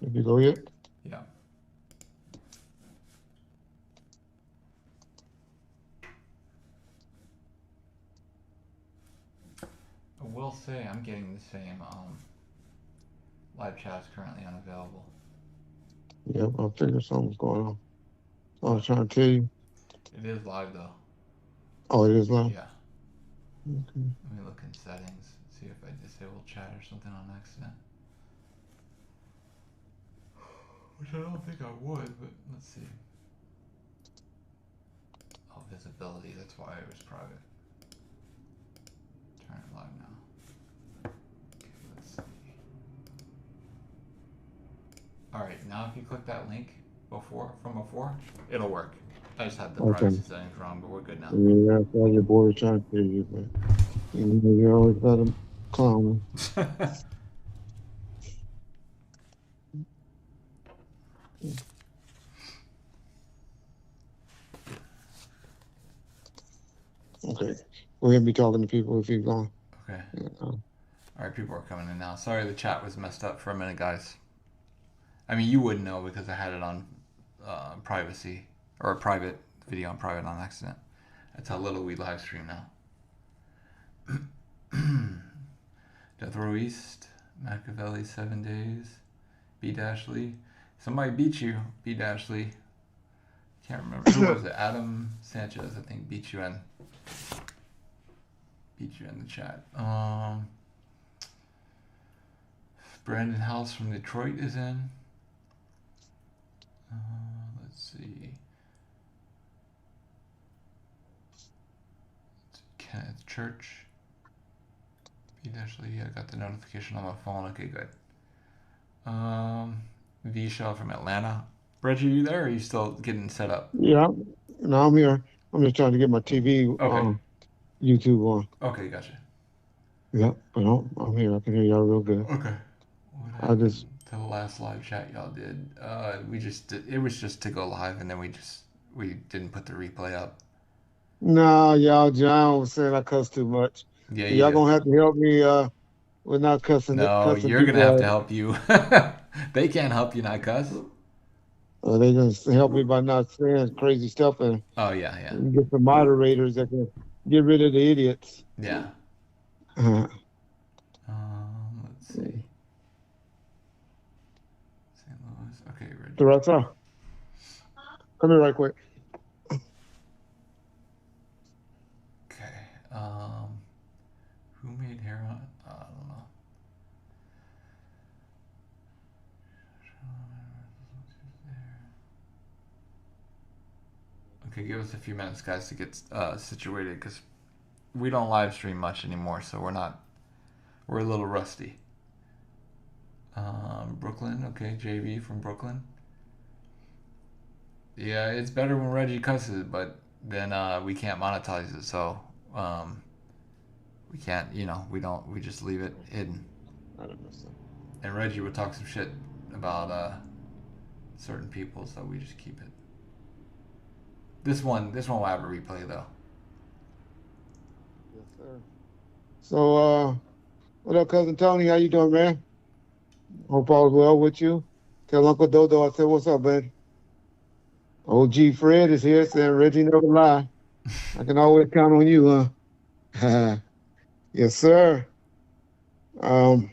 Have you go yet? Yeah. I will say I'm getting the same live chat is currently unavailable. Yep, I figured something was going on. I was But trying to tell you. it is live though. Oh, it is live? Yeah. Okay. Let me look in settings, see if I disable chat or something on accident. Which I don't think I would, but let's see. Oh, visibility, that's why it was private. Turn it live now. Okay, let's see. Alright, now if you click that link from before, it'll work. I just had the Okay. privacy settings wrong, but we're good now. Yeah, that's why your boy was trying to tell you, but you always got to clown me. Okay. We're going to be talking to people if you're going. Okay. Yeah. Alright, people are coming in now. Sorry the chat was messed up for a minute, guys. I mean, you wouldn't know because I had it on privacy, or a private video on private on accident. That's how little we live stream now. Death Row East, Machiavelli 7 Days, B Dashley. Somebody beat you, B Dashley. Can't remember. Who was it? Adam Sanchez, I think, beat you in the chat. Brandon House from Detroit is in. Let's see. Kenneth Church. B Dashley, yeah, I got the notification on my phone. Okay, good. V Shell from Atlanta. Reggie, are you there or are you still getting set up? Yeah. No, I'm here. I'm just trying to get my TV, Okay. YouTube on. Okay, gotcha. Yeah, but I'm here. I can hear y'all real good. Okay. What I happened just, to the last live chat y'all did? It was just to go live and then we didn't put the replay up. nah, y'all, John was saying I cuss too much. Yeah, So you y'all do. gonna have to help me with not No, cussing you're gonna have to people help you. They can't help you not cuss. out. They gonna help me by not saying crazy stuff and Oh yeah, yeah. get some moderators that can get rid of the idiots. Yeah. Uh, Let's see. St. Louis. Okay, Reggie. Teresa, come here right quick. Okay. Who made hair on? I don't know. Okay, give us a few minutes, guys, to get situated because we don't live stream much anymore, so we're a little rusty. Brooklyn, okay, JV from Brooklyn. Yeah, it's better when Reggie cusses, but then we can't monetize it, so we can't, we just leave it hidden. And Reggie would talk some shit about certain people, so we just keep it. This one will have a replay though. Yes, sir. So, what up, cousin Tony? How you doing, man? Hope all's well with you. Tell Uncle Dodo I said, what's up, man? OG Fred is here saying Reggie never lie. I can always count on you, huh? Yes, sir. Um,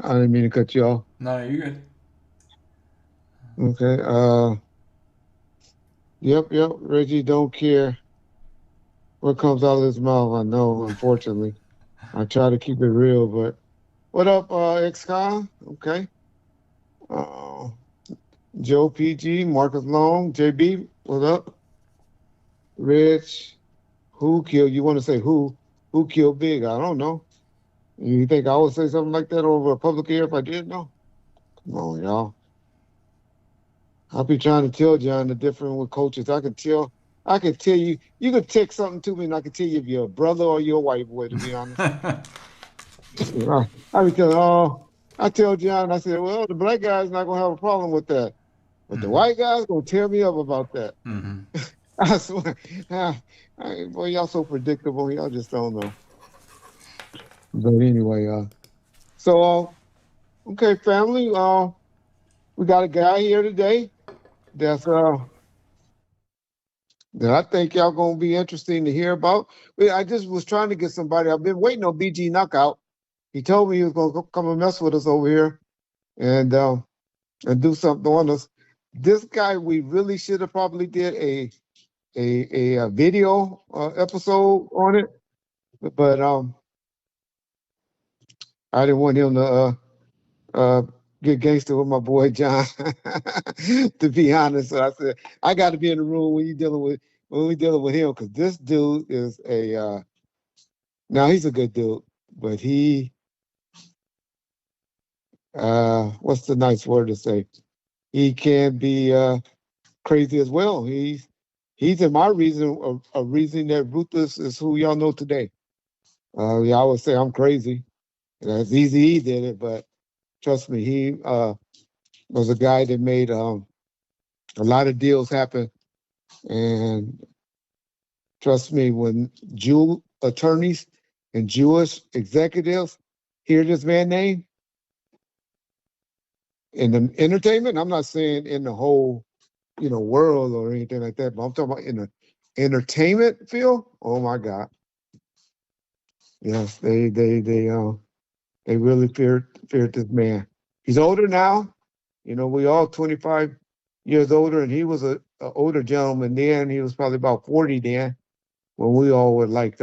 I didn't mean to cut you off. No, you're good. Okay. Yep. Reggie don't care what comes out of his mouth. I know, unfortunately. I try to keep it real, but what up, ex-con? Okay. Uh, Joe PG, Marcus Long, JB, what up? Rich, who killed? You want to say who? Who killed Big? I don't know. You think I would say something like that over a public ear if I did? No. Come on, y'all. I'll be trying to tell John the difference with coaches. I can tell you, you could text something to me and I can tell you if you're a brother or you're a white boy, to be honest. I be telling, I tell John, I said, well, the black guy's not going to have a problem with that. But the white guy's going to tear me up about that. Mm-hmm. I swear. Boy, y'all so predictable. Y'all just don't know. But anyway, so Okay, family. We got a guy here today that's that I think y'all gonna be interesting to hear about. I just was trying to get somebody. I've been waiting on BG Knockout. He told me he was gonna come and mess with us over here and and do something on us. This guy, we really should have probably did a video episode on it, but I didn't want him to uh, get gangster with my boy John. To be honest, so I said I got to be in the room when you dealing with when we dealing with him because this dude is a now he's a good dude, but he what's the nice word to say? He can be crazy as well. He's in my reason a reason that Ruthless is who y'all know today. Y'all would say I'm crazy. That's Eazy-E did it, but trust me, he was a guy that made a lot of deals happen. And trust me, when Jew attorneys and Jewish executives hear this man name in the entertainment, I'm not saying in the whole world or anything like that, but I'm talking about in the entertainment field. Oh my God, yes, they really feared this man. He's older now. We all 25 years older, and he was a older gentleman then. He was probably about 40 then when we all were like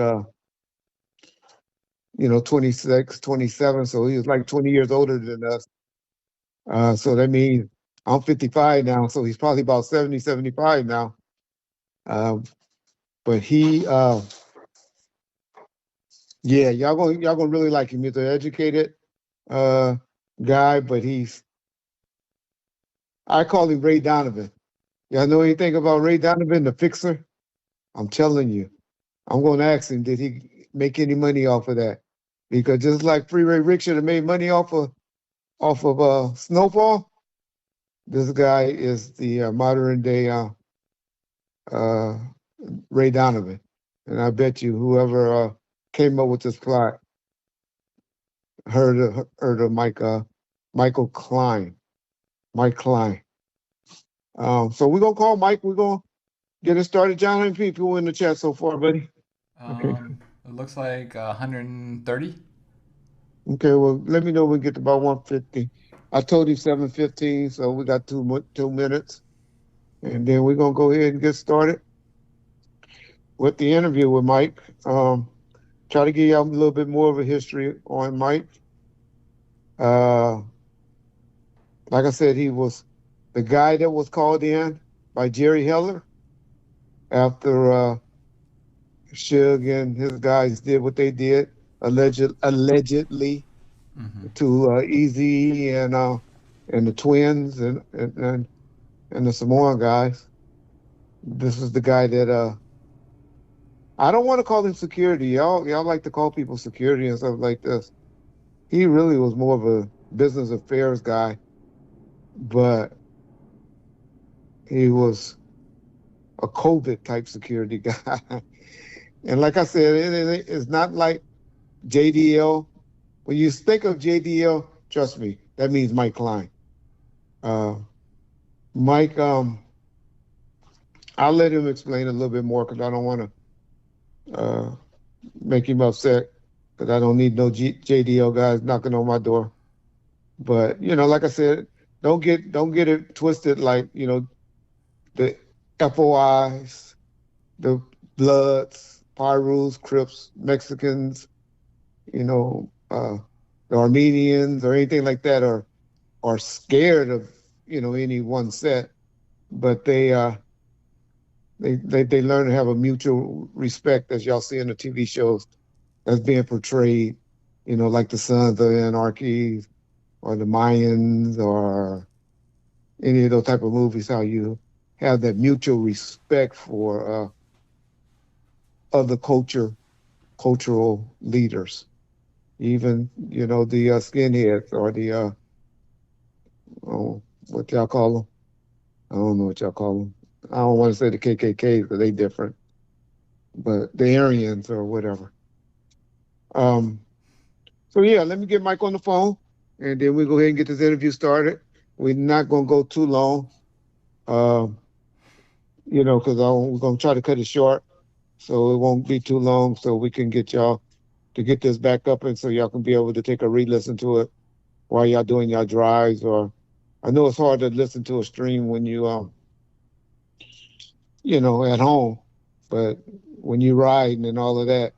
26, 27. So he was like 20 years older than us. So that means I'm 55 now. So he's probably about 70, 75 now. Um, but yeah, y'all gonna really like him. He's an educated uh, guy, but I call him Ray Donovan. Y'all know anything about Ray Donovan, the fixer? I'm telling you, I'm going to ask him, did he make any money off of that? Because just like Freeway Rick should have made money off of Snowfall, this guy is the modern day uh, Ray Donovan, and I bet you whoever came up with this plot heard of Michael Klein, Mike Klein. So we're gonna call Mike. We're gonna get it started. John, how many people in the chat so far, buddy? Okay. It looks like 130. Okay. Well, let me know when we get to about 150. I told you 7:15, so we got 2 minutes, and then we're gonna go ahead and get started with the interview with Mike. Try to give you a little bit more of a history on Mike. Uh, like I said, he was the guy that was called in by Jerry Heller after Suge and his guys did what they did, allegedly Mm-hmm. to Eazy and the twins and the Samoan guys. This is the guy that I don't want to call him security. Y'all like to call people security and stuff like this. He really was more of a business affairs guy, but he was a COVID type security guy. And like I said, it's not like JDL. When you think of JDL, trust me, that means Mike Klein. Uh, Mike, I'll let him explain a little bit more because I don't want to make him upset because I don't need no JDL guys knocking on my door. But like I said, don't get it twisted. Like the FOIs, the Bloods, Pyrus, Crips, Mexicans, the Armenians or anything like that are scared of any one set, but they learn to have a mutual respect, as y'all see in the TV shows that's being portrayed, like the Sons of Anarchy or the Mayans or any of those type of movies. How you have that mutual respect for other cultural leaders, even the skinheads or the what y'all call them. I don't know what y'all call them. I don't want to say the KKK because they different, but the Aryans or whatever. Um, so yeah, let me get Mike on the phone and then we go ahead and get this interview started. We're not going to go too long, um, because we're going to try to cut it short, so it won't be too long, so we can get y'all to get this back up, and so y'all can be able to take a re-listen to it while y'all doing your drives. Or I know it's hard to listen to a stream when you at home, but when you riding and all of that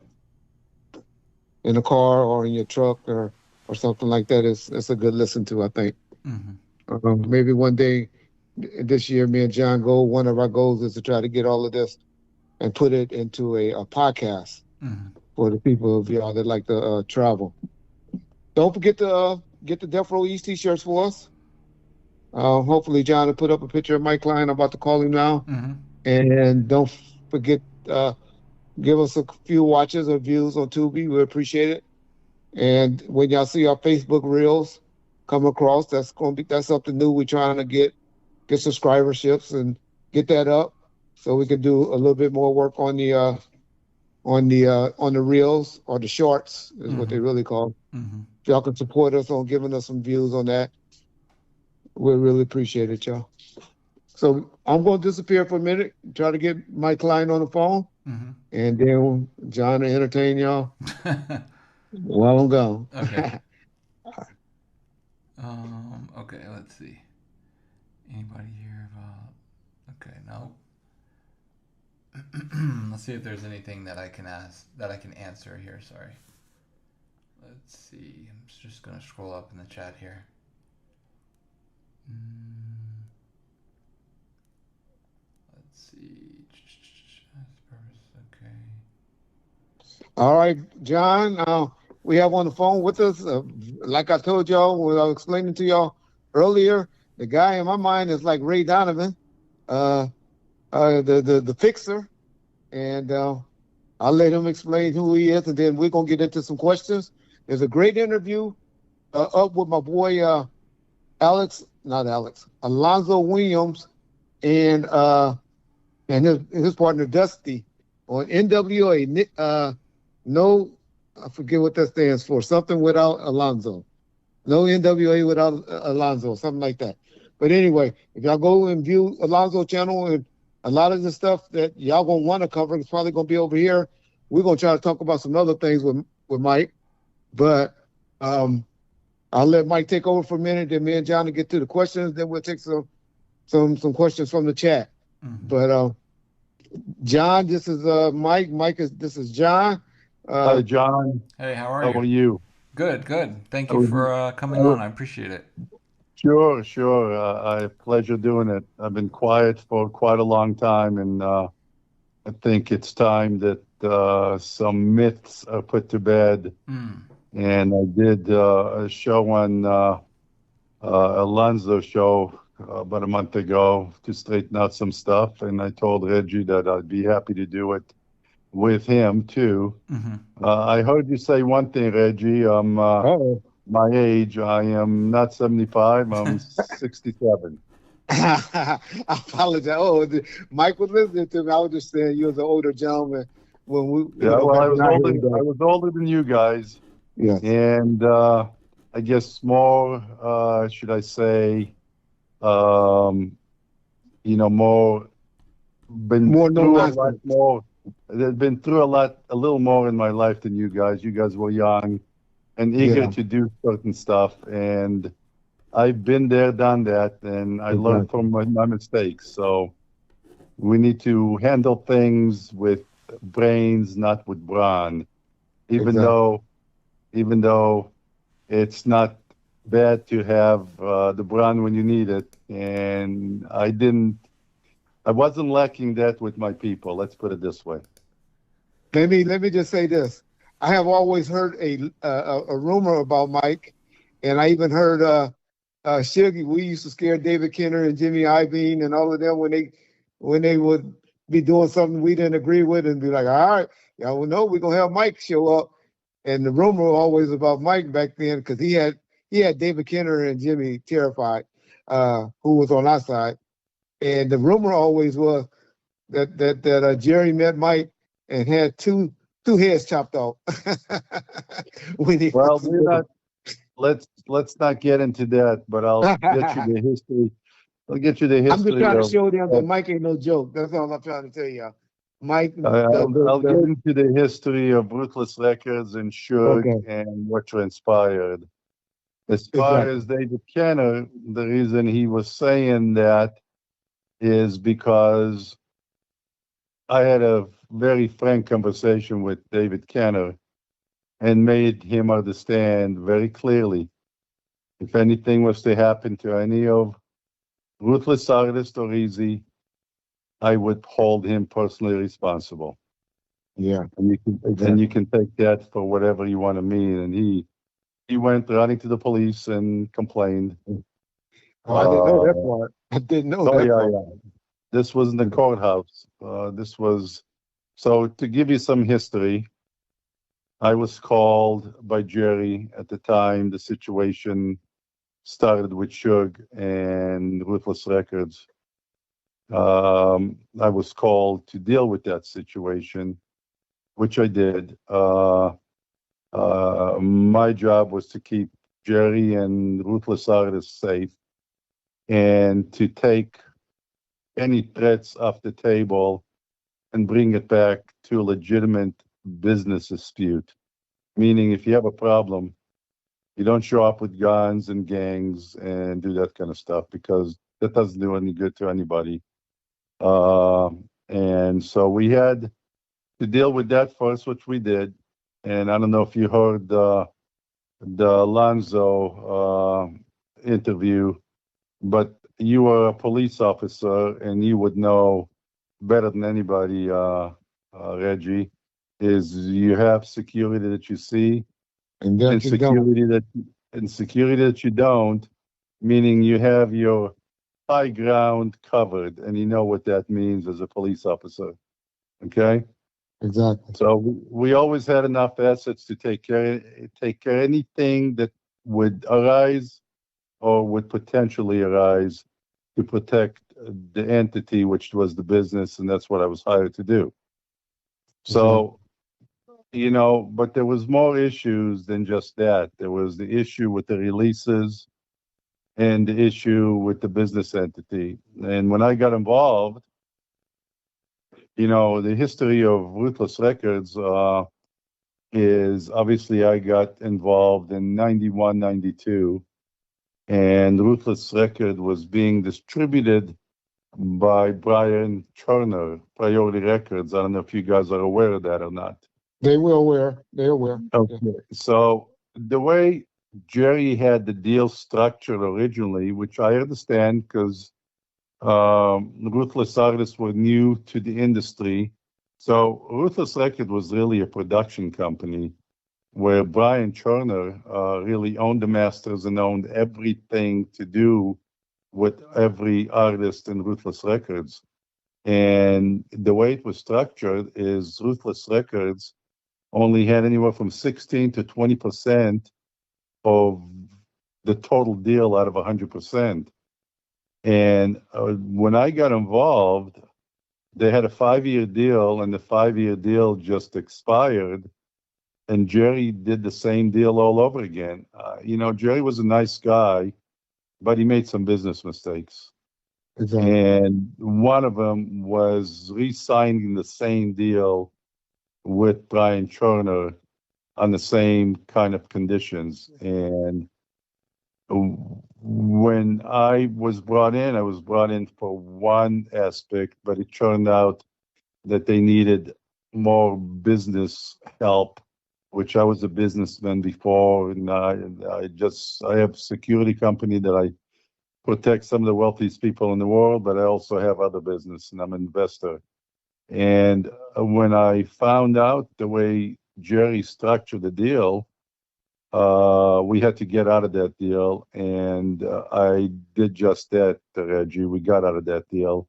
in a car or in your truck or something like that, it's a good listen to, I think. Maybe one day this year, me and John one of our goals is to try to get all of this and put it into a podcast for the people of y'all that like to travel. Don't forget to get the Death Row East t-shirts for us. Hopefully John will put up a picture of Mike Klein. I'm about to call him now. And don't forget, give us a few watches or views on Tubi. We appreciate it. And when y'all see our Facebook reels come across, that's something new. We're trying to get subscriberships and get that up so we can do a little bit more work on the reels, or the shorts is what they really call. If y'all can support us on giving us some views on that, we really appreciate it, y'all. So I'm going to disappear for a minute, try to get Mike Klein on the phone, and then John will entertain y'all while I'm gone. Okay. Okay, let's see. Anybody here about... Okay, no. Let's see if there's anything that I can answer here. Sorry. Let's see. I'm just going to scroll up in the chat here. Let's see. Okay. All right, John. We have on the phone with us, like I told y'all when I was explaining to y'all earlier, the guy in my mind is like Ray Donovan, the fixer, and I'll let him explain who he is, and then we're gonna get into some questions. There's a great interview up with my boy Alonzo Williams, and his partner Dusty on NWA. No, I forget what that stands for. Something without Alonzo. No NWA without Alonzo, something like that. But anyway, if y'all go and view Alonzo's channel, and a lot of the stuff that y'all gonna want to cover is probably gonna be over here. We're gonna try to talk about some other things with Mike, but I'll let Mike take over for a minute, then me and John will get to the questions. Then we'll take some questions from the chat. But John, this is Mike. This is John. Hi, John. Hey, how are you? How are you? Good. Thank you for coming on. I appreciate it. Sure. I have pleasure doing it. I've been quiet for quite a long time, and I think it's time that some myths are put to bed. And I did a show on Alonzo show about a month ago to straighten out some stuff, and I told Reggie that I'd be happy to do it with him too. I heard you say one thing, Reggie. My age. I am not 75. I'm 67. I apologize. Oh, Mike was listening to me. I was just saying you was an older gentleman when we. Yeah, well, I was older than you guys. Yes. And I guess more. Should I say? More. Been more through a lot more. I've been through a little more in my life than you guys. You guys were young and eager to do certain stuff, and I've been there, done that, and I learned from my mistakes. So we need to handle things with brains, not with brawn. Even though it's not bad to have the brawn when you need it, and I wasn't lacking that with my people. Let's put it this way. Let me just say this. I have always heard a rumor about Mike, and I even heard Suge. We used to scare David Kenner and Jimmy Iovine and all of them when they would be doing something we didn't agree with, and be like, all right, y'all will know we're gonna have Mike show up. And the rumor was always about Mike back then, because he had David Kenner and Jimmy terrified, who was on our side. And the rumor always was that Jerry met Mike and had two heads chopped off. Well, let's let's not get into that. But I'll get you the history. I'll get you the I'm just history trying to of. show them that Mike ain't no joke. That's all I'm trying to tell y'all. Mike, I'll get into the history of Ruthless Records and Suge okay, and what transpired. As far as David Kenner, the reason he was saying that is because I had a very frank conversation with David Kenner and made him understand very clearly if anything was to happen to any of Ruthless Artist or Eazy, I would hold him personally responsible. Yeah, and you can take that for whatever you want to mean. And he went running to the police and complained. Oh, I didn't know that part. I didn't know that part. Yeah. This was in the courthouse. This was so to give you some history. I was called by Jerry at the time. The situation started with Suge and Ruthless Records. I was called to deal with that situation, which I did. My job was to keep Jerry and Ruthless Artists safe and to take any threats off the table and bring it back to a legitimate business dispute. Meaning, if you have a problem, you don't show up with guns and gangs and do that kind of stuff because that doesn't do any good to anybody. And so we had to deal with that first, which we did. And I don't know if you heard the Alonzo interview, but you were a police officer and you would know better than anybody, Reggie, is you have security that you see and security that you don't, meaning you have your high ground covered, and you know what that means as a police officer. Okay. Exactly. So we always had enough assets to take care of anything that would arise or would potentially arise to protect the entity, which was the business, and that's what I was hired to do. So, but there was more issues than just that. There was the issue with the releases and the issue with the business entity. And when I got involved, the history of Ruthless Records is obviously I got involved in 91, 92, and Ruthless Record was being distributed by Brian Turner, Priority Records. I don't know if you guys are aware of that or not. They were aware. They're aware. Okay. Yeah. So the way Jerry had the deal structured originally, which I understand because Ruthless Artists were new to the industry. So Ruthless Record was really a production company where Brian Turner really owned the masters and owned everything to do with every artist in Ruthless Records. And the way it was structured is Ruthless Records only had anywhere from 16 to 20% of the total deal out of 100%. And when I got involved, they had a 5-year deal, and the 5-year deal just expired. And Jerry did the same deal all over again. Jerry was a nice guy, but he made some business mistakes. Exactly. And one of them was re-signing the same deal with Brian Turner on the same kind of conditions. And when I was brought in for one aspect, but it turned out that they needed more business help, which I was a businessman before, and I have a security company that I protect some of the wealthiest people in the world, but I also have other business, and I'm an investor. And when I found out the way Jerry structured the deal, we had to get out of that deal, and I did just that, Reggie. We got out of that deal.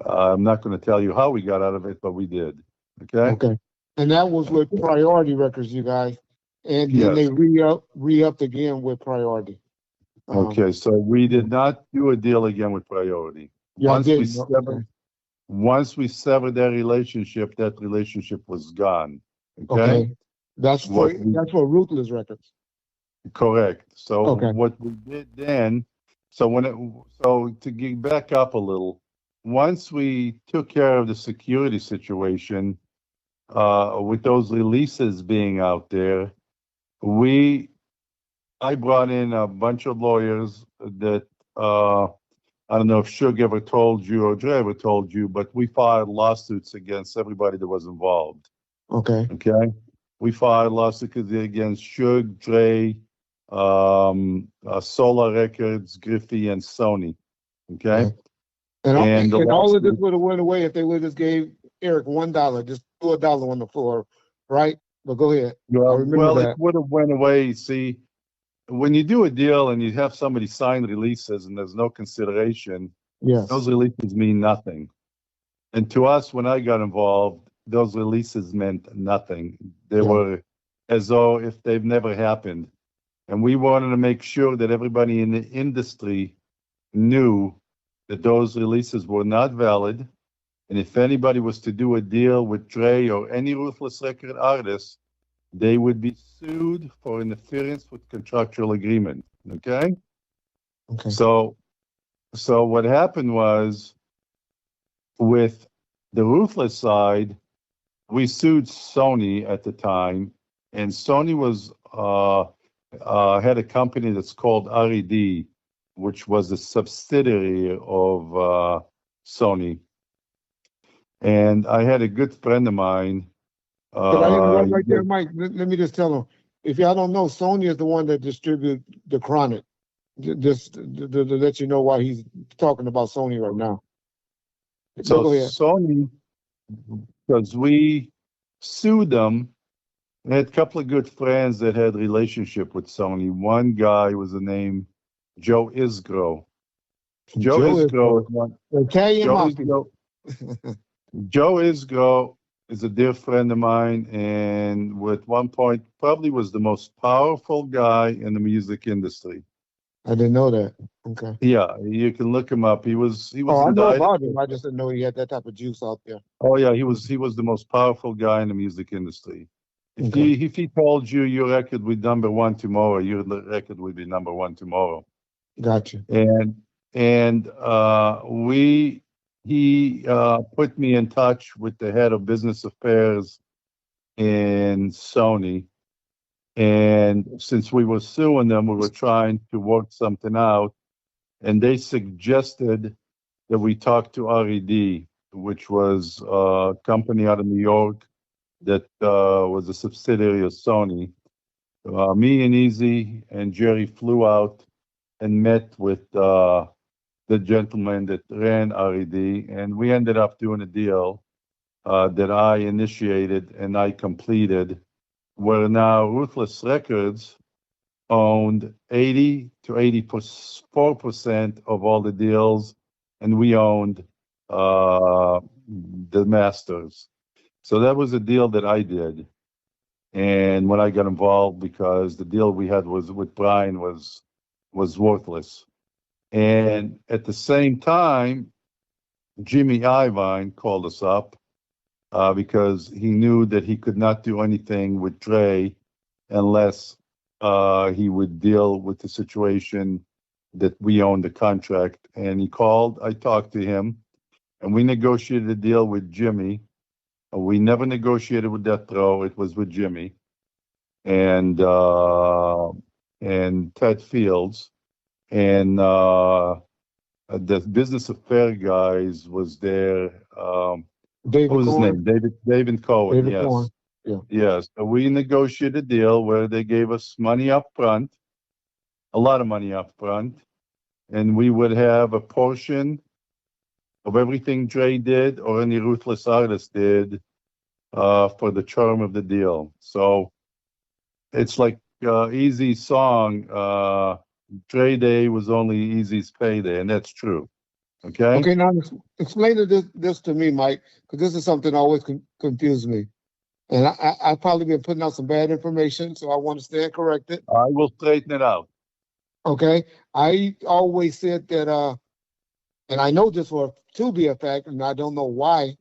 I'm not going to tell you how we got out of it, but we did. Okay. And that was with Priority Records, you guys. And then they re-upped again with Priority. Okay, so we did not do a deal again with Priority. Once we severed that relationship was gone. Okay. That's for Ruthless Records. Correct. So Okay. what we did then, so to get back up a little, once we took care of the security situation, with those releases being out there, I brought in a bunch of lawyers that, I don't know if Suge ever told you or Dre ever told you, but we filed lawsuits against everybody that was involved. Okay. Okay. We filed lawsuits against Suge, Dre, Solar Records, Griffey, and Sony. Okay. Okay. And And the all of this lawsuit, would have went away if they would have just gave Eric $1, just threw $1 on the floor, right? But go ahead. I remember it that. would have went away. See, when you do a deal and you have somebody sign releases and there's no consideration, Yes. those releases mean nothing. And to us, when I got involved, those releases meant nothing. They were as though if they've never happened. And we wanted to make sure that everybody in the industry knew that those releases were not valid. And if anybody was to do a deal with Dre or any Ruthless Record artist, they would be sued for interference with contractual agreement. Okay? Okay. So what happened was, with the Ruthless side, we sued Sony at the time, and Sony was had a company that's called RED, which was a subsidiary of Sony. And I had a good friend of mine. But I interrupt right there, Mike. Let me just tell them. If y'all don't know, Sony is the one that distributes the Chronic. Just to let you know why he's talking about Sony right now. So go ahead. Sony, because we sued them, I had a couple of good friends that had relationship with Sony. One guy was named Joe Isgro. Joe Isgro is one. Italian mafia. Joe Isgro is a dear friend of mine, and at one point probably was the most powerful guy in the music industry. I didn't know that. Okay. Yeah, you can look him up. He was I know indicted. about him. I just didn't know he had that type of juice out there. Oh yeah, he was the most powerful guy in the music industry. If he told you your record would be #1 tomorrow, your record would be #1 tomorrow. Gotcha. And he put me in touch with the head of business affairs in Sony. And since we were suing them, we were trying to work something out. And they suggested that we talk to RED, which was a company out of New York that was a subsidiary of Sony. Me and Eazy and Jerry flew out and met with the gentleman that ran RED, and we ended up doing a deal that I initiated and I completed, where now Ruthless Records owned 80 to 84% of all the deals, and we owned the masters. So that was a deal that I did. And when I got involved, because the deal we had was with Brian was worthless. And at the same time, Jimmy Iovine called us up because he knew that he could not do anything with Dre unless he would deal with the situation that we owned the contract. And he called, I talked to him, and we negotiated a deal with Jimmy. We never negotiated with Death Row. It was with Jimmy and Ted Fields, and the business affair guys was there. What was his name? David Cohen. Yes. Cohen. Yeah. Yes. So we negotiated a deal where they gave us money up front, a lot of money up front, and we would have a portion of everything Dre did or any Ruthless artist did for the term of the deal. So it's like Eazy's song, Dre Day was only Eazy's payday, and that's true. Okay? Okay, now explain this to me, Mike, because this is something that always confused me. And I've probably been putting out some bad information, so I want to stand corrected. I will straighten it out. Okay? I always said that, and I know this to be a fact, and I don't know why,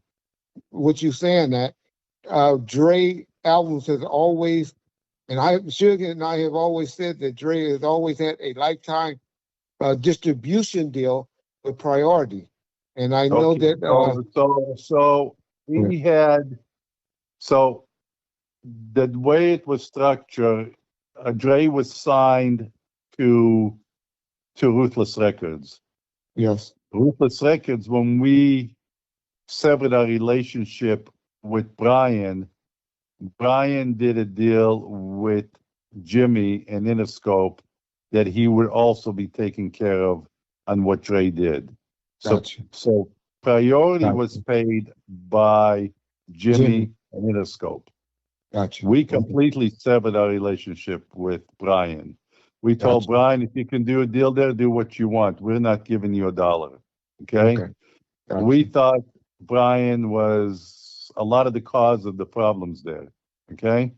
what you saying that, Dre albums has always And Suge and I have always said that Dre has always had a lifetime distribution deal with Priority. And I know Okay. that. So he had, so the way it was structured, Dre was signed to Ruthless Records. Yes. Ruthless Records, when we severed our relationship with Brian did a deal with Jimmy and Interscope that he would also be taken care of on what Dre did. Gotcha. So Priority was paid by Jimmy and Interscope. Gotcha. We completely severed our relationship with Brian. We told Brian, if you can do a deal there, do what you want. We're not giving you a dollar. Okay? Gotcha. We thought Brian was a lot of the cause of the problems there. Okay?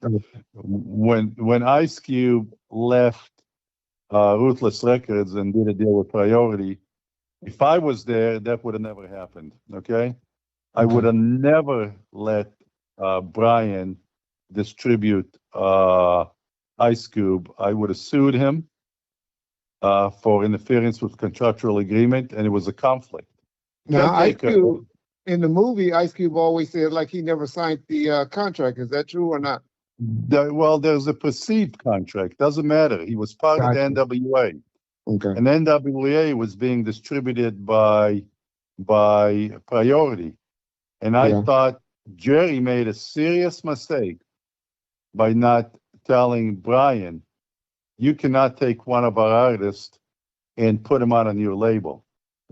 When Ice Cube left Ruthless Records and did a deal with Priority, if I was there, that would have never happened. Okay? I would have never let Brian distribute Ice Cube. I would have sued him for interference with contractual agreement, and it was a conflict. Now, Ice Cube, in the movie, Ice Cube always said like he never signed the contract. Is that true or not? Well, there's a perceived contract. Doesn't matter. He was part of the NWA. Okay. And NWA was being distributed by Priority. And I thought Jerry made a serious mistake by not telling Brian, you cannot take one of our artists and put him out on your label.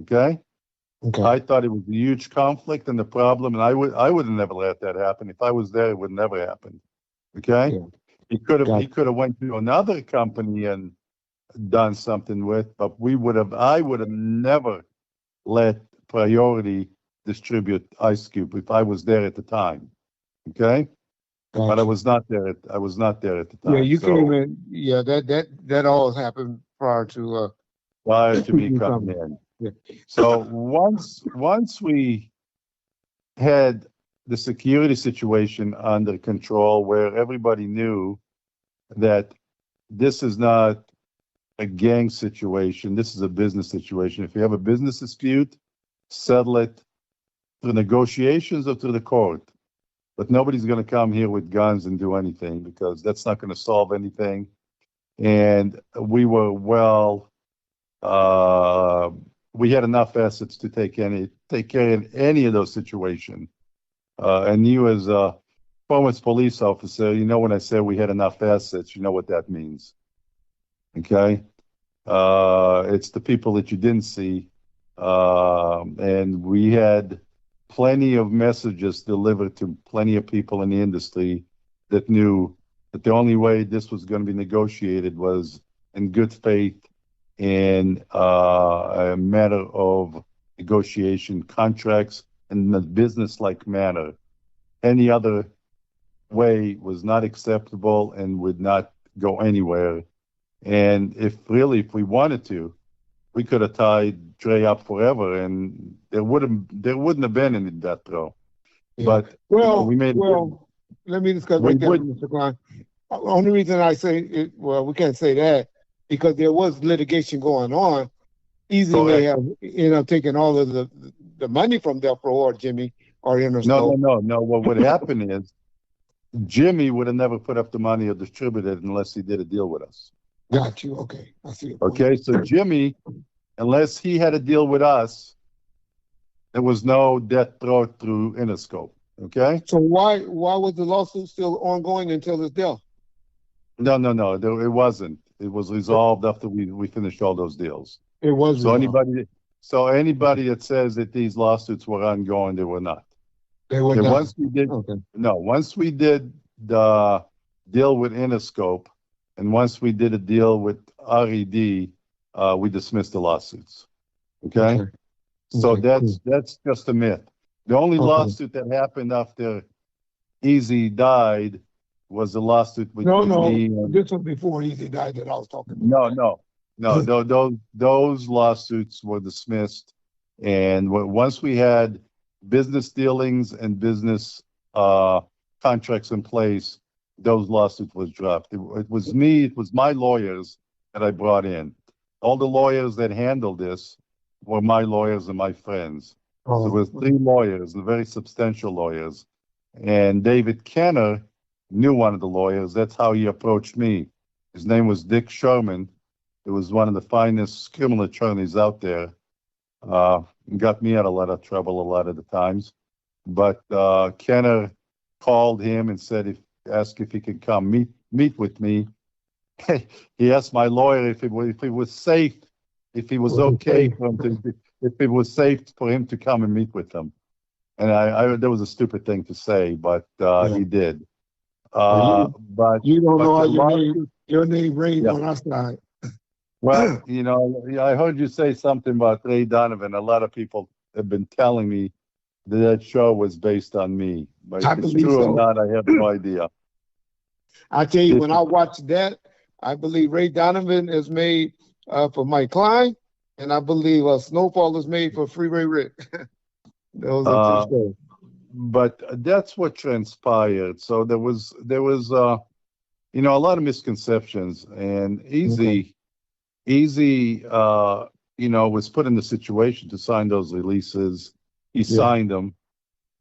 Okay? I thought it was a huge conflict and the problem, and I would have never let that happen. If I was there, it would never happen. Okay? He could have went to another company and done something with, but I would have never let Priority distribute Ice Cube if I was there at the time. Okay? But I was not there at the time. Yeah, you came in. Yeah, that all happened prior to me coming in. Yeah. So once we had the security situation under control, where everybody knew that this is not a gang situation, this is a business situation. If you have a business dispute, settle it through negotiations or through the court. But nobody's going to come here with guns and do anything, because that's not going to solve anything. And we were we had enough assets to take care of any of those situations. And you, as a former police officer, you know, when I say we had enough assets, you know what that means. Okay? It's the people that you didn't see. And we had plenty of messages delivered to plenty of people in the industry that knew that the only way this was going to be negotiated was in good faith and a matter of negotiation contracts in a business-like manner. Any other way was not acceptable and would not go anywhere. And if we wanted to, we could have tied Dre up forever, and there wouldn't have been any death row. Yeah. But we made. Well, let me discuss right there, Mr. Klein. Only reason I say it, we can't say that, because there was litigation going on. Eazy may have ended up taking all of the money from Death Row or Jimmy or Interscope. No. What would happen is Jimmy would have never put up the money or distributed unless he did a deal with us. Got you. Okay, I see. Okay, so Jimmy, unless he had a deal with us, there was no death row through Interscope. Okay. So why was the lawsuit still ongoing until his death? No, it wasn't. It was resolved after we finished all those deals. It was. So anybody that says that these lawsuits were ongoing, they were not. They were not. Once we did the deal with Interscope, and once we did a deal with RED, we dismissed the lawsuits. Okay? So that's just a myth. The only lawsuit that happened after Eazy died was the lawsuit with me. This was before Eazy died that I was talking about. No. Those lawsuits were dismissed, and once we had business dealings and business contracts in place, those lawsuits was dropped. It was me. It was my lawyers that I brought in. All the lawyers that handled this were my lawyers and my friends. So there was 3 lawyers, very substantial lawyers. And David Kenner knew one of the lawyers. That's how he approached me. His name was Dick Sherman. It was one of the finest criminal attorneys out there. Got me out of a lot of trouble a lot of the times. But Kenner called him and asked if he could come meet with me. He asked my lawyer if it was safe, if it was okay for him to, if it was safe for him to come and meet with them. And I that was a stupid thing to say, but he did. But you don't know how your name rings Yeah. on our side. Well, I heard you say something about Ray Donovan. A lot of people have been telling me that show was based on me. But I if it's believe true so. or not, I have no idea. I tell you, when I watched that, I believe Ray Donovan is made for Mike Klein, and I believe Snowfall is made for Freeway Rick. Those are 2 shows. But that's what transpired. So there was a lot of misconceptions, and Eazy was put in the situation to sign those releases. He signed them,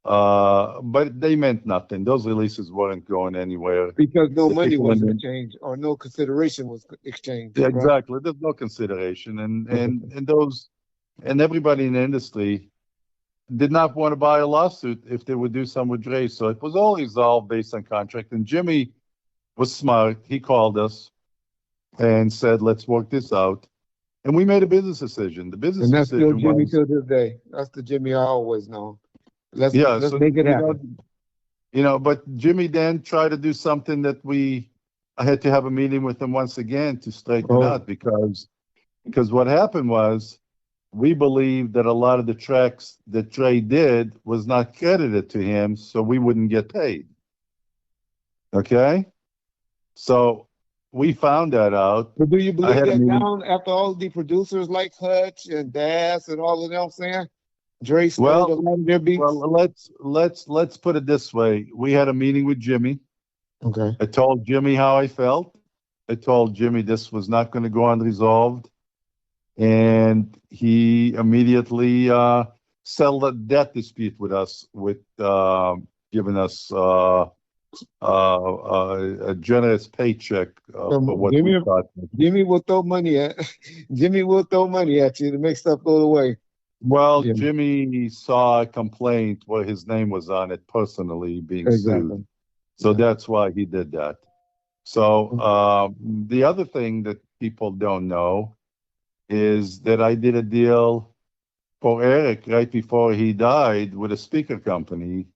but they meant nothing. Those releases weren't going anywhere Because no money people was in- exchanged or no consideration was exchanged. Yeah, right? exactly. There's no consideration, and everybody in the industry did not want to buy a lawsuit if they would do some with Dre. So it was all resolved based on contract. And Jimmy was smart. He called us and said, "Let's work this out." And we made a business decision. The business And that's still decision Jimmy was, till this day. That's the Jimmy I always know. Let's so, make it happen. But Jimmy then tried to do something that I had to have a meeting with him once again to straighten it out because what happened was we believed that a lot of the tracks that Dre did was not credited to him, so we wouldn't get paid. Okay? So we found that out. But do you believe had a that meeting. now after all the producers like Hutch and Das and all of them saying Dre stole a lot of their beats? Well, let's put it this way. We had a meeting with Jimmy. Okay. I told Jimmy how I felt. I told Jimmy this was not going to go unresolved. And he immediately settled a debt dispute with us, giving us a generous paycheck for what we thought. Jimmy will throw money at you to make stuff go away. Well, Jimmy saw a complaint where his name was on it personally being sued. So that's why he did that. So the other thing that people don't know is that I did a deal for Eric right before he died with a speaker company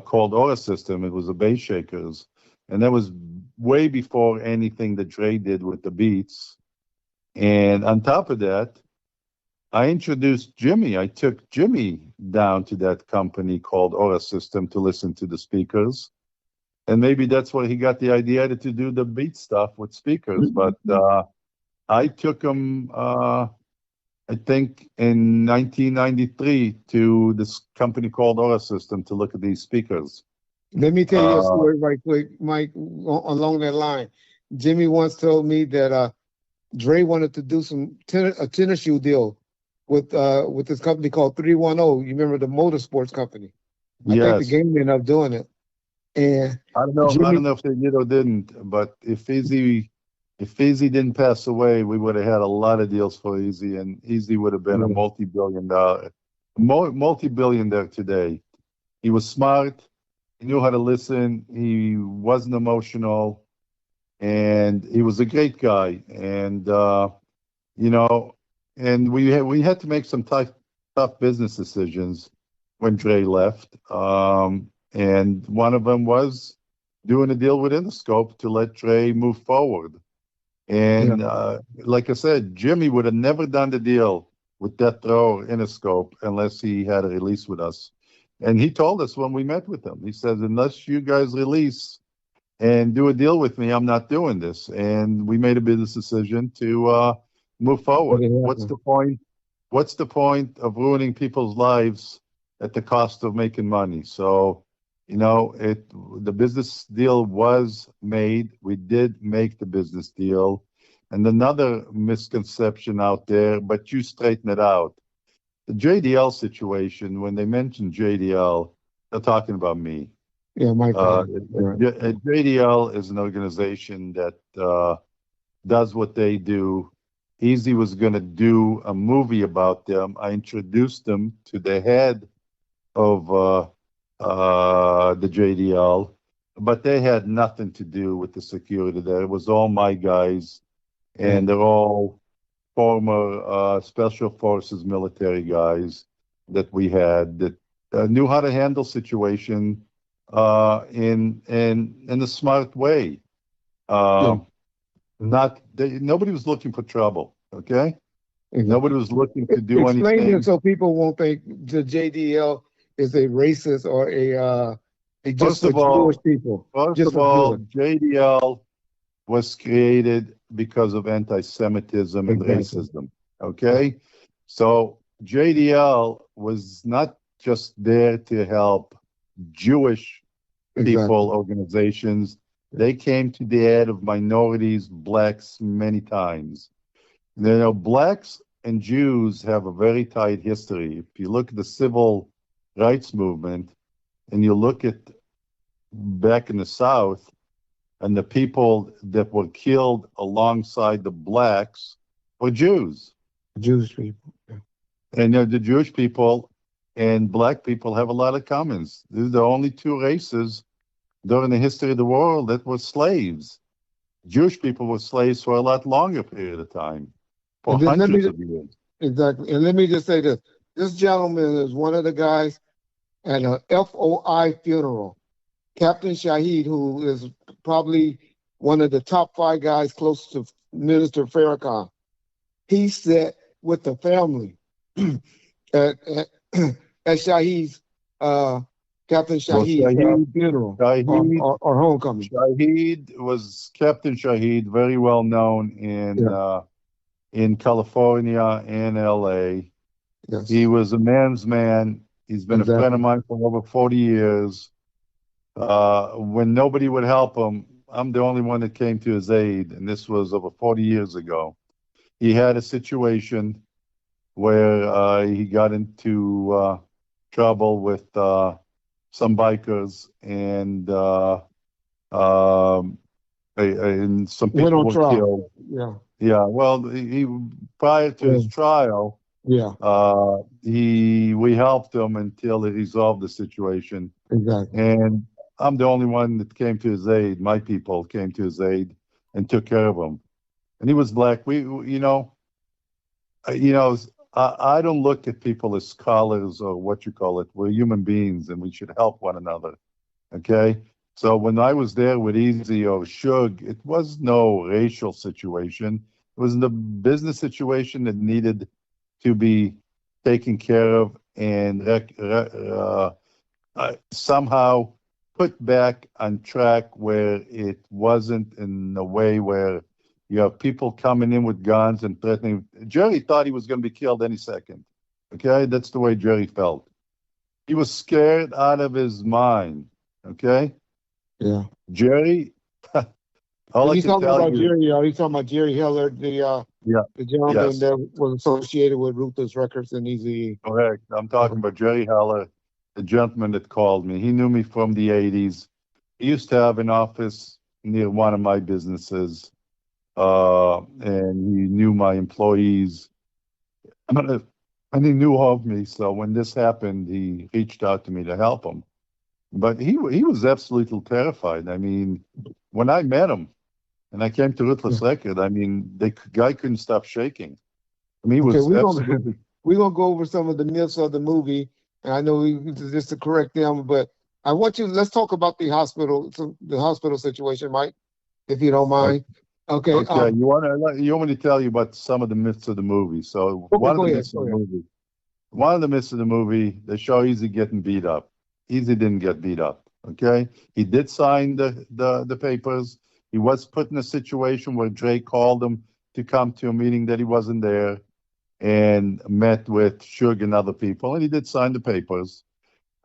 called Aura System. It was a Bass Shakers. And that was way before anything that Dre did with the beats. And on top of that, I introduced Jimmy. I took Jimmy down to that company called Aura System to listen to the speakers. And maybe that's where he got the idea to do the beat stuff with speakers. But I took him, I think, in 1993 to this company called Aura System to look at these speakers. Let me tell you a story right quick, Mike, along that line. Jimmy once told me that Dre wanted to do a tennis shoe deal with this company called 310. You remember the motorsports company? I think the game ended up doing it. And I don't know if they did or didn't, but if Eazy didn't pass away, we would have had a lot of deals for Eazy, and Eazy would have been a multi-billionaire today. He was smart. He knew how to listen. He wasn't emotional, and he was a great guy. And and we had to make some tough business decisions when Dre left. And one of them was doing a deal with Interscope to let Dre move forward. And like I said, Jimmy would have never done the deal with Death Row or Interscope unless he had a release with us. And he told us when we met with him, he says, unless you guys release and do a deal with me, I'm not doing this. And we made a business decision to move forward. What's the point? What's the point of ruining people's lives at the cost of making money? So the business deal was made. We did make the business deal. And another misconception out there, but you straighten it out. The JDL situation, when they mention JDL, they're talking about me. Yeah, my bad. JDL is an organization that does what they do. Eazy was going to do a movie about them. I introduced them to the head of the JDL, but they had nothing to do with the security there. It was all my guys, and they're all former special forces military guys that we had that knew how to handle situation in a smart way. Nobody was looking for trouble. Okay, nobody was looking to do Explain anything. it so people won't think the JDL is a racist or a just for Jewish people. First of all, JDL was created because of anti-Semitism and racism. Okay, so JDL was not just there to help Jewish people, organizations. They came to the aid of minorities, blacks, many times. Blacks and Jews have a very tight history. If you look at the civil rights movement and you look at back in the South, and the people that were killed alongside the blacks were Jews. Jewish people. Yeah. And the Jewish people and black people have a lot of commons. These are the only two races during the history of the world that were slaves. Jewish people were slaves for a lot longer period of time, for hundreds of years. Exactly. And let me just say this. This gentleman is one of the guys at a FOI funeral. Captain Shahid, who is probably one of the top 5 guys close to Minister Farrakhan, he sat with the family at Shahid's Captain Shahid's funeral or homecoming. Captain Shahid, very well known in California and LA. Yes. He was a man's man. He's been a friend of mine for over 40 years. When nobody would help him, I'm the only one that came to his aid, and this was over 40 years ago. He had a situation where he got into trouble with some bikers, and some people were killed. Yeah. Well, prior to his trial, we helped him until he resolved the situation. Exactly. And I'm the only one that came to his aid. My people came to his aid and took care of him. And he was black. I don't look at people as scholars or what you call it. We're human beings, and we should help one another. Okay. So when I was there with Eazy or Suge, it was no racial situation. It was the business situation that needed to be taken care of and somehow put back on track, where it wasn't in a way where you have people coming in with guns and threatening. Jerry thought he was going to be killed any second. Okay, that's the way Jerry felt. He was scared out of his mind. Okay. Yeah. Jerry. He's talking about Jerry Heller, the gentleman that was associated with Ruthless Records and Eazy-E. Correct. I'm talking about Jerry Heller, the gentleman that called me. He knew me from the 80s. He used to have an office near one of my businesses, and he knew my employees. And he knew of me. So when this happened, he reached out to me to help him. But he was absolutely terrified. I mean, when I met him and I came to Ruthless Records, I mean, the guy couldn't stop shaking. I mean, we're going to go over some of the myths of the movie. And I know just to correct them, but let's talk about the hospital situation, Mike, if you don't mind. Okay. You want me to tell you about some of the myths of the movie? So one of the myths of the movie, they show Eazy getting beat up. Eazy didn't get beat up. Okay, he did sign the papers. He was put in a situation where Dre called him to come to a meeting that he wasn't there, and met with Suge and other people, and he did sign the papers.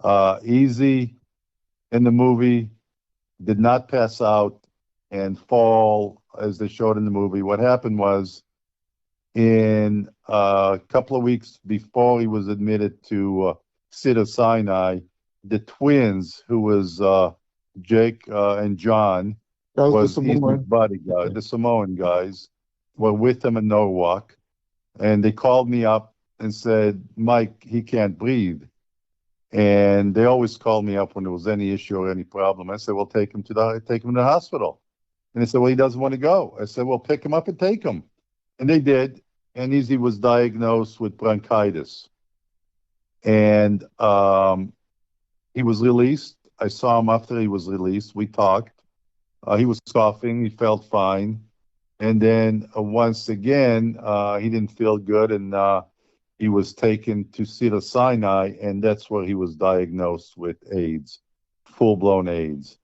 Eazy in the movie, did not pass out and fall as they showed in the movie. What happened was, in a couple of weeks before he was admitted to Sinai, the twins, who was Jake and John, That was the was Easy's Samoan. bodyguard. The Samoan guys were with him in Norwalk, and they called me up and said, "Mike, he can't breathe." And they always called me up when there was any issue or any problem. I said, "Well, take him to the hospital." And they said, "Well, he doesn't want to go." I said, "Well, pick him up and take him." And they did. And Easy was diagnosed with bronchitis. And he was released. I saw him after he was released. We talked. He was coughing. He felt fine. And then once again, he didn't feel good, and he was taken to Sinai, and that's where he was diagnosed with AIDS, full-blown AIDS.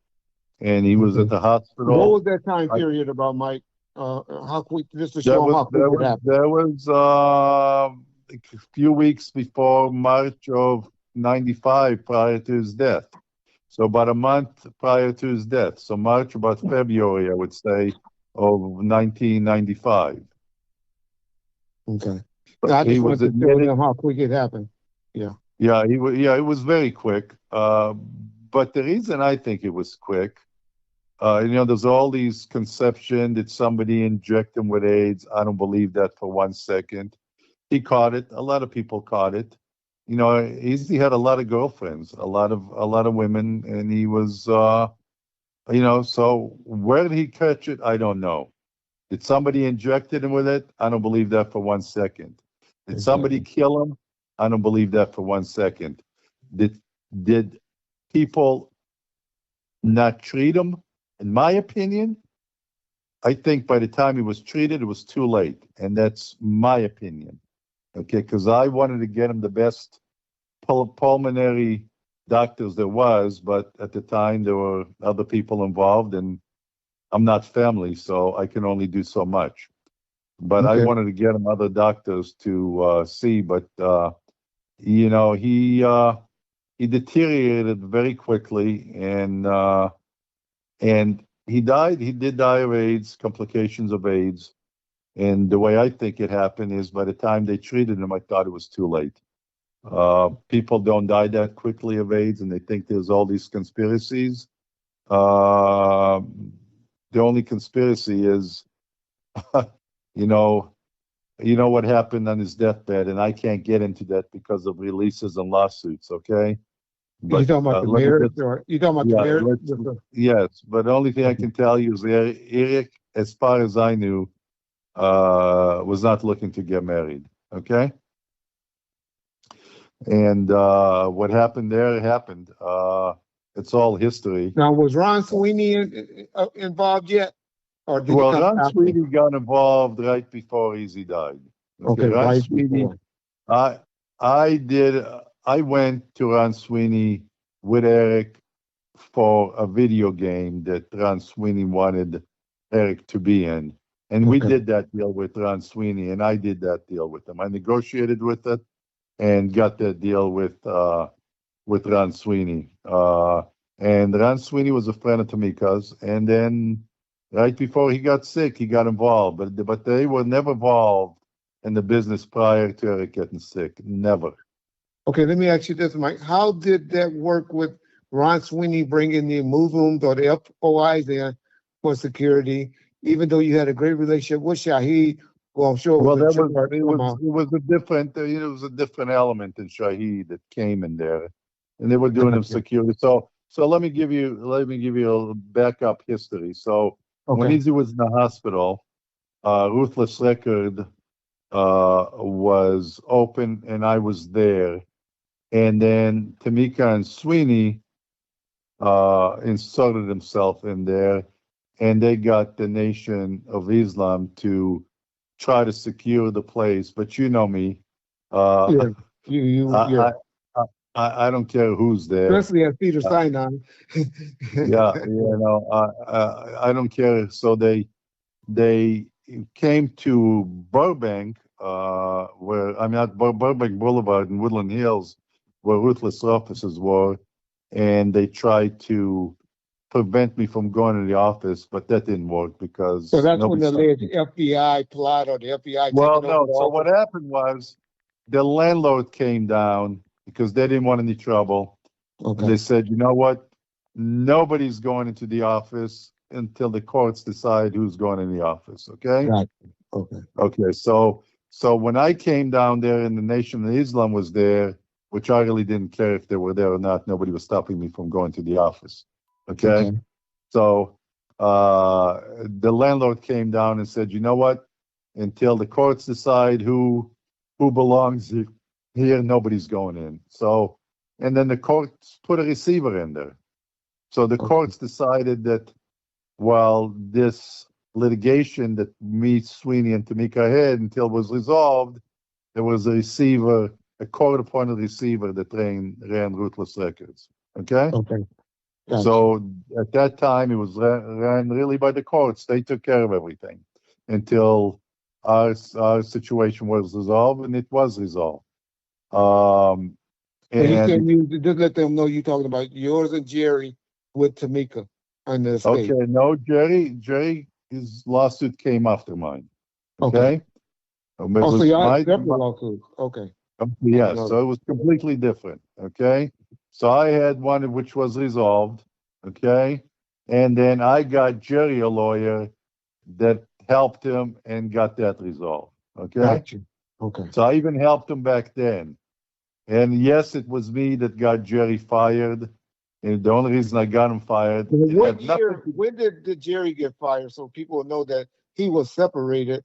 And he was at the hospital. What was that time period about, Mike? How quick, just to That show him was how quick it happened. that was a few weeks before March of '95, prior to his death. So about a month prior to his death. So March, about February, I would say, of 1995. Okay. I just wanted to show them how quick it happened. Yeah. Yeah, it was very quick. But the reason I think it was quick, there's all these conception that somebody inject him with AIDS. I don't believe that for 1 second. He caught it. A lot of people caught it. He had a lot of girlfriends, a lot of women, and he was, so where did he catch it? I don't know. Did somebody injected him with it? I don't believe that for 1 second. Did somebody kill him? I don't believe that for 1 second. Did people not treat him? In my opinion, I think by the time he was treated, it was too late. And that's my opinion. Okay, because I wanted to get him the best pulmonary doctors there was, but at the time there were other people involved, and I'm not family, so I can only do so much. But I wanted to get him other doctors to see, but he deteriorated very quickly, and he died. He did die of AIDS, complications of AIDS. And the way I think it happened is, by the time they treated him, I thought it was too late. People don't die that quickly of AIDS, and they think there's all these conspiracies. The only conspiracy is, what happened on his deathbed, and I can't get into that because of releases and lawsuits. Okay. But, you talking about the marriage, or you talking about the marriage? Yes, but the only thing I can tell you is Eric, as far as I knew, was not looking to get married. Okay. And what happened there happened. It's all history. Now, was Ron Sweeney involved yet? Or did Ron Sweeney got involved right before Eazy died. Okay, Ron right Sweeney, before. I went to Ron Sweeney with Eric for a video game that Ron Sweeney wanted Eric to be in. And we did that deal with Ron Sweeney, and I did that deal with him. I negotiated with it and got that deal with Ron Sweeney. And Ron Sweeney was a friend of Tamika's. And then right before he got sick, he got involved. But they were never involved in the business prior to Eric getting sick. Never. Okay, let me ask you this, Mike. How did that work with Ron Sweeney bringing the Muslims or the FOIs in for security, even though you had a great relationship with Shaheed? Well, I'm sure. Well, it was a different. It was a different element in Shaheed that came in there, and they were doing security. So let me give you a backup history. So when Eazy was in the hospital, Ruthless Record was open, and I was there. And then Tamika and Sweeney inserted himself in there, and they got the Nation of Islam to try to secure the place. But you know me. I don't care who's there. Especially at Peter Sinai. I don't care. So they came to Burbank, Burbank Boulevard in Woodland Hills, where Ruthless offices were, and they tried to prevent me from going to the office, but that didn't work because So that's when nobody the stopped alleged me. FBI plot or the FBI Well, taking over no. the So what office. happened was the landlord came down because they didn't want any trouble. And they Okay. said, you know what? Nobody's going into the office until the courts decide who's going in the office. Okay. Got you. Okay. Okay. So when I came down there and the Nation of Islam was there, which I really didn't care if they were there or not, nobody was stopping me from going to the office. Okay. Okay. So the landlord came down and said, you know what? Until the courts decide who belongs here, nobody's going in. So, and then the courts put a receiver in there. So the Okay. courts decided that while this litigation that me, Sweeney, and Tamika had until it was resolved, there was a receiver, a court-appointed receiver that ran Ruthless Records. Okay? Okay. Got you. So at that time, it was ran really by the courts. They took care of everything until our situation was resolved, and it was resolved. And you said And you just let them know you're talking about yours and Jerry with Tamika on the okay, estate. no, Jerry, his lawsuit came after mine. Okay. Okay, it Oh, so was y'all have my, separate lawsuits. Okay. I didn't yes, know so that. it was completely different. Okay, so I had one which was resolved. Okay, and then I got Jerry a lawyer that helped him and got that resolved. Okay, Got you. Okay. so I even helped him back then. And yes, it was me that got Jerry fired. And the only reason I got him fired, Well, it what had nothing year, to when did Jerry get fired so people will know that he was separated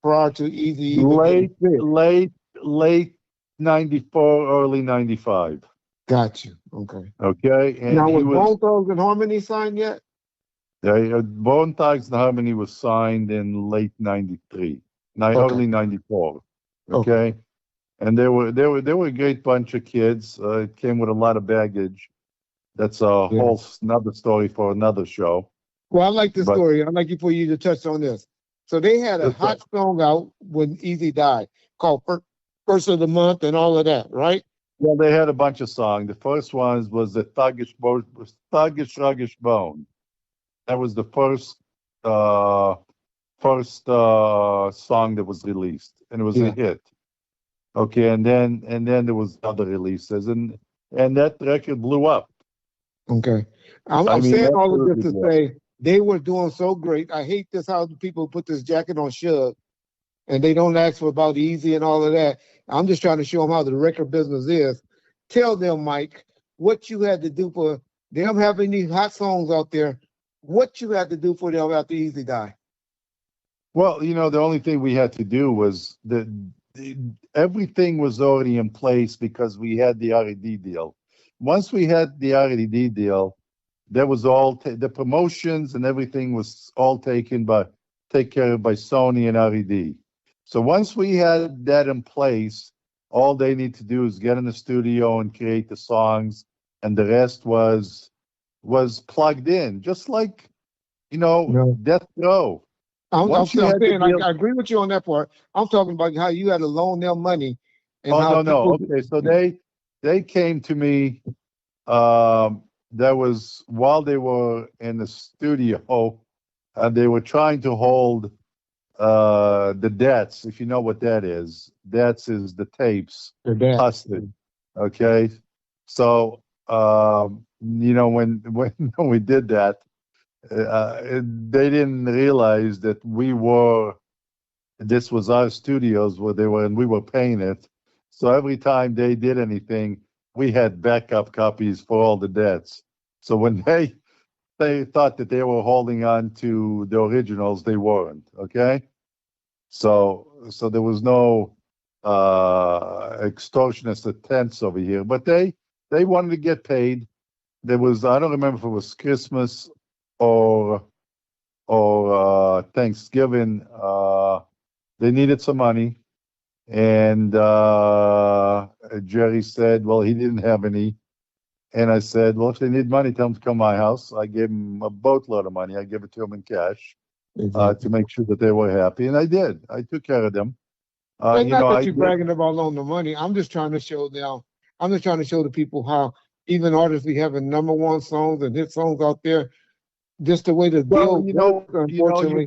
prior to Easy even getting late, sick? late, late 94, early 95. Got you. Okay. Okay. And Now, he was was, Bone Thugs and Harmony signed yet? Bone Thugs and Harmony was signed in late 93, Okay. early 94. Okay. Okay. And they were a great bunch of kids. It came with a lot of baggage. That's a Yeah. whole another story for another show. Well, I like this But story. I'd like for you to touch on this. So they had a that's right. hot song out when Easy died called First of the Month and all of that, right? Well, they had a bunch of songs. The first one was the Thuggish Ruggish Bone. That was the first song that was released, and it was a Yeah. hit. Okay, and then there was other releases, and that record blew up. Okay. I'm, I I'm mean, saying all of this absolutely to blew up. say they were doing so great. I hate this how the people put this jacket on Suge and they don't ask for about Easy and all of that. I'm just trying to show them how the record business is. Tell them, Mike, what you had to do for them having these hot songs out there. What you had to do for them after Easy died. Well, the only thing we had to do was everything was already in place because we had the R&D deal. Once we had the R&D deal, that was all the promotions and everything was all taken care of by Sony and R&D. So once we had that in place, all they need to do is get in the studio and create the songs, and the rest was plugged in, just like No. Death Row. I'm Once you had the saying deal, I agree with you on that part. I'm talking about how you had to loan them money and oh how no, people. okay, so they came to me. That was while they were in the studio, and they were trying to hold the debts. If you know what that is, debts is the tapes Their debts. hostage. Okay, so when we did that, they didn't realize that this was our studios where they were, and we were paying it. So every time they did anything, we had backup copies for all the debts. So when they thought that they were holding on to the originals, they weren't. Okay, so there was no extortionist attempts over here, but they wanted to get paid. There was, I don't remember if it was Christmas or Thanksgiving. They needed some money, and Jerry said, "Well, he didn't have any." And I said, "Well, if they need money, tell them to come to my house." I gave them a boatload of money. I gave it to them in cash to Exactly. make sure that they were happy, and I did. I took care of them. And not that I you're did. bragging about loaning the money. I'm just trying to show them. I'm just trying to show the people how even artists be having #1 songs and hit songs out there. Just the way the Well, deal works, unfortunately.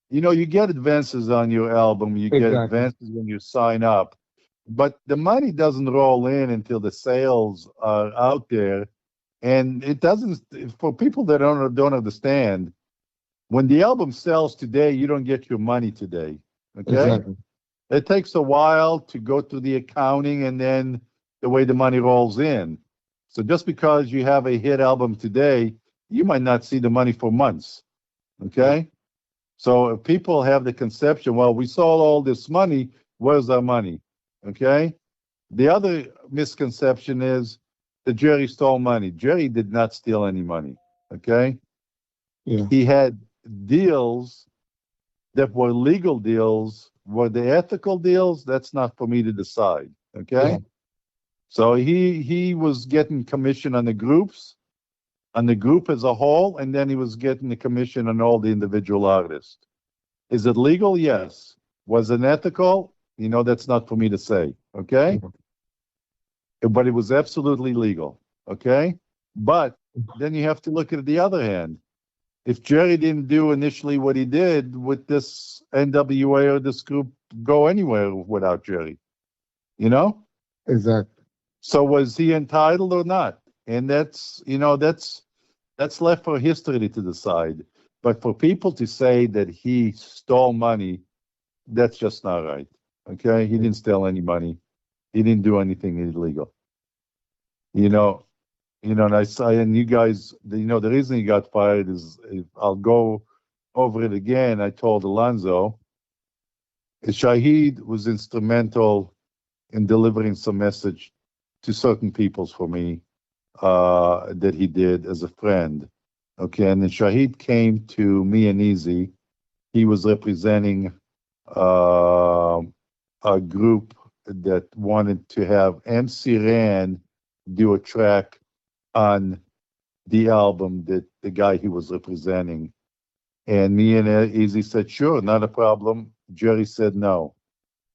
you get advances on your album, you get Exactly. advances when you sign up, but the money doesn't roll in until the sales are out there, and it doesn't. For people that don't understand, when the album sells today, you don't get your money today. Okay, Exactly. it takes a while to go through the accounting and then the way the money rolls in. So just because you have a hit album today, you might not see the money for months. Okay. So if people have the conception, well, we sold all this money, where's our money? Okay. The other misconception is that Jerry stole money. Jerry did not steal any money. Okay. Yeah. He had deals that were legal deals. Were they ethical deals? That's not for me to decide. Okay. Yeah. So he was getting commission on the groups, on the group as a whole, and then he was getting the commission on all the individual artists. Is it legal? Yes. Was it ethical? That's not for me to say. Okay. But it was absolutely legal. Okay. But then you have to look at the other hand. If Jerry didn't do initially what he did, would this NWA or this group go anywhere without Jerry? Exactly. So was he entitled or not? And that's left for history to decide. But for people to say that he stole money, that's just not right. Okay, he didn't steal any money. He didn't do anything illegal. And I say, and you guys, the reason he got fired is, if I'll go over it again. I told Alonzo, Shaheed was instrumental in delivering some message to certain peoples for me that he did as a friend. Okay, and then Shaheed came to me and Eazy. He was representing a group that wanted to have MC Ran do a track on the album that the guy he was representing. And me and Eazy said, sure, not a problem. Jerry said no.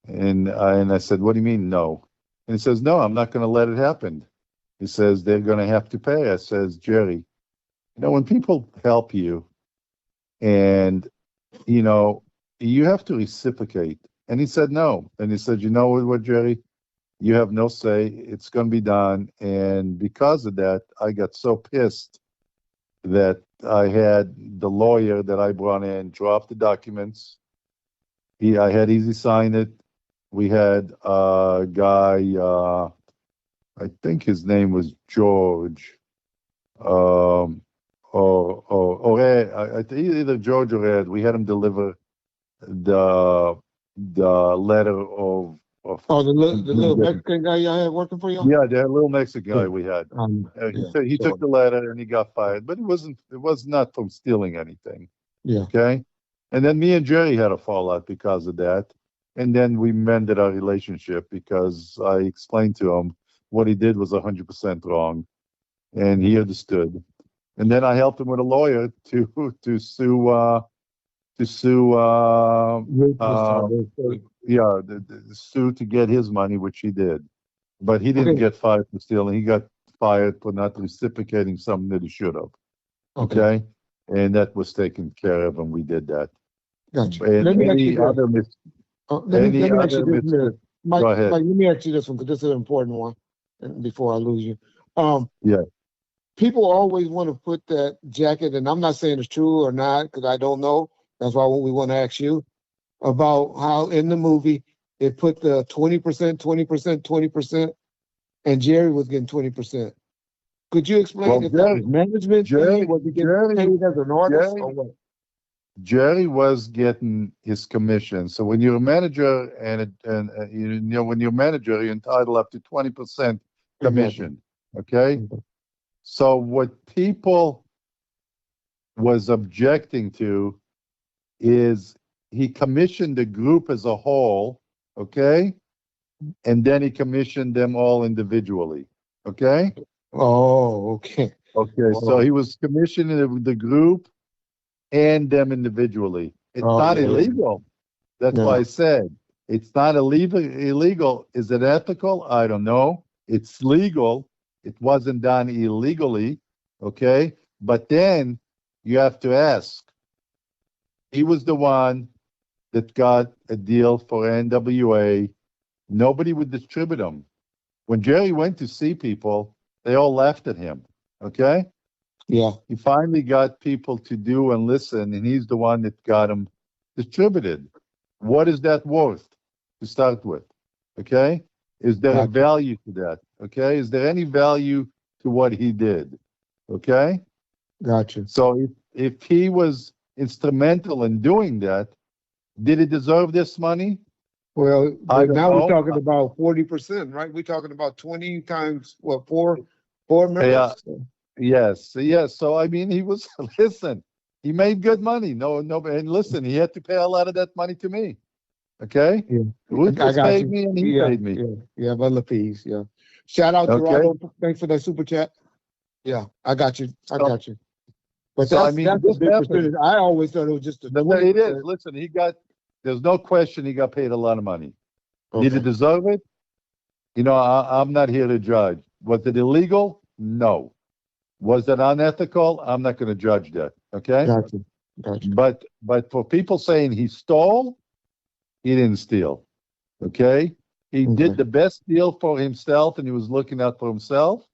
And I said, what do you mean no? And he says, no, I'm not going to let it happen. He says, they're going to have to pay. I says, Jerry, when people help you and, you have to reciprocate. And he said, no. And he said, you know what, Jerry? You have no say. It's going to be done. And because of that, I got so pissed that I had the lawyer that I brought in drop the documents. I had Eazy sign it. We had a guy, I think his name was George, or Ed, either George or Ed. We had him deliver the letter of Oh, the little Mexican guy y'all had working for y'all? Yeah, the little Mexican guy we had. He So, took the letter and he got fired, but it was not from stealing anything. yeah. Okay. And then me and Jerry had a fallout because of that. And then we mended our relationship because I explained to him what he did was 100% wrong. And he understood. And then I helped him with a lawyer to sue sue to get his money, which he did. But he didn't get fired for stealing. He got fired for not reciprocating something that he should have. Okay. And that was taken care of, and we did that. Gotcha. And Let me ask any you other this. Let me ask you this, Mike, go ahead. Mike, let me ask you this one, because this is an important one, and before I lose you. Yeah. People always want to put that jacket, and I'm not saying it's true or not, because I don't know. That's why we want to ask you about how in the movie it put the 20%, 20%, 20%, and Jerry was getting 20%. Could you explain if that was management thing? Was he getting paid as an artist or what? Jerry was getting his commission. So when you're a manager and when you're a manager, you're entitled up to 20% commission. Okay. So what people was objecting to is he commissioned the group as a whole, okay? And then he commissioned them all individually, okay? Oh, okay. Okay, so he was commissioning the group and them individually. It's not illegal. That's why I said it's not illegal. Is it ethical? I don't know. It's legal. It wasn't done illegally, okay? But then you have to ask, he was the one that got a deal for NWA. Nobody would distribute them. When Jerry went to see people, they all laughed at him, okay? Yeah. He finally got people to do and listen, and he's the one that got them distributed. What is that worth to start with? Okay? Is there a Gotcha. value to that? Okay? Is there any value to what he did? Okay? Gotcha. So if he was instrumental in doing that, did he deserve this money? Well, I but don't now we're know. talking about 40%, right? We're talking about 20 times what, four Yeah, members? yes. So I mean, he was listen. He made good money. No, and listen, he had to pay a lot of that money to me. Okay, Yeah. I Ruthless got paid you. me, and he Yeah, paid me. yeah, Butler Peas. Yeah. Shout out to Okay, Rado. Thanks for that super chat. Yeah, I got you. I so got you. But so I that's mean, a this big happened. percentage. I always thought it was just a No, it is. 20%. Listen, he got. There's no question he got paid a lot of money. Did he Okay. deserve it? You know, I'm not here to judge. Was it illegal? No. Was it unethical? I'm not going to judge that. Okay. Got you. Got you. But for people saying he stole, he didn't steal. Okay. He did Okay. the best deal for himself, and he was looking out for himself.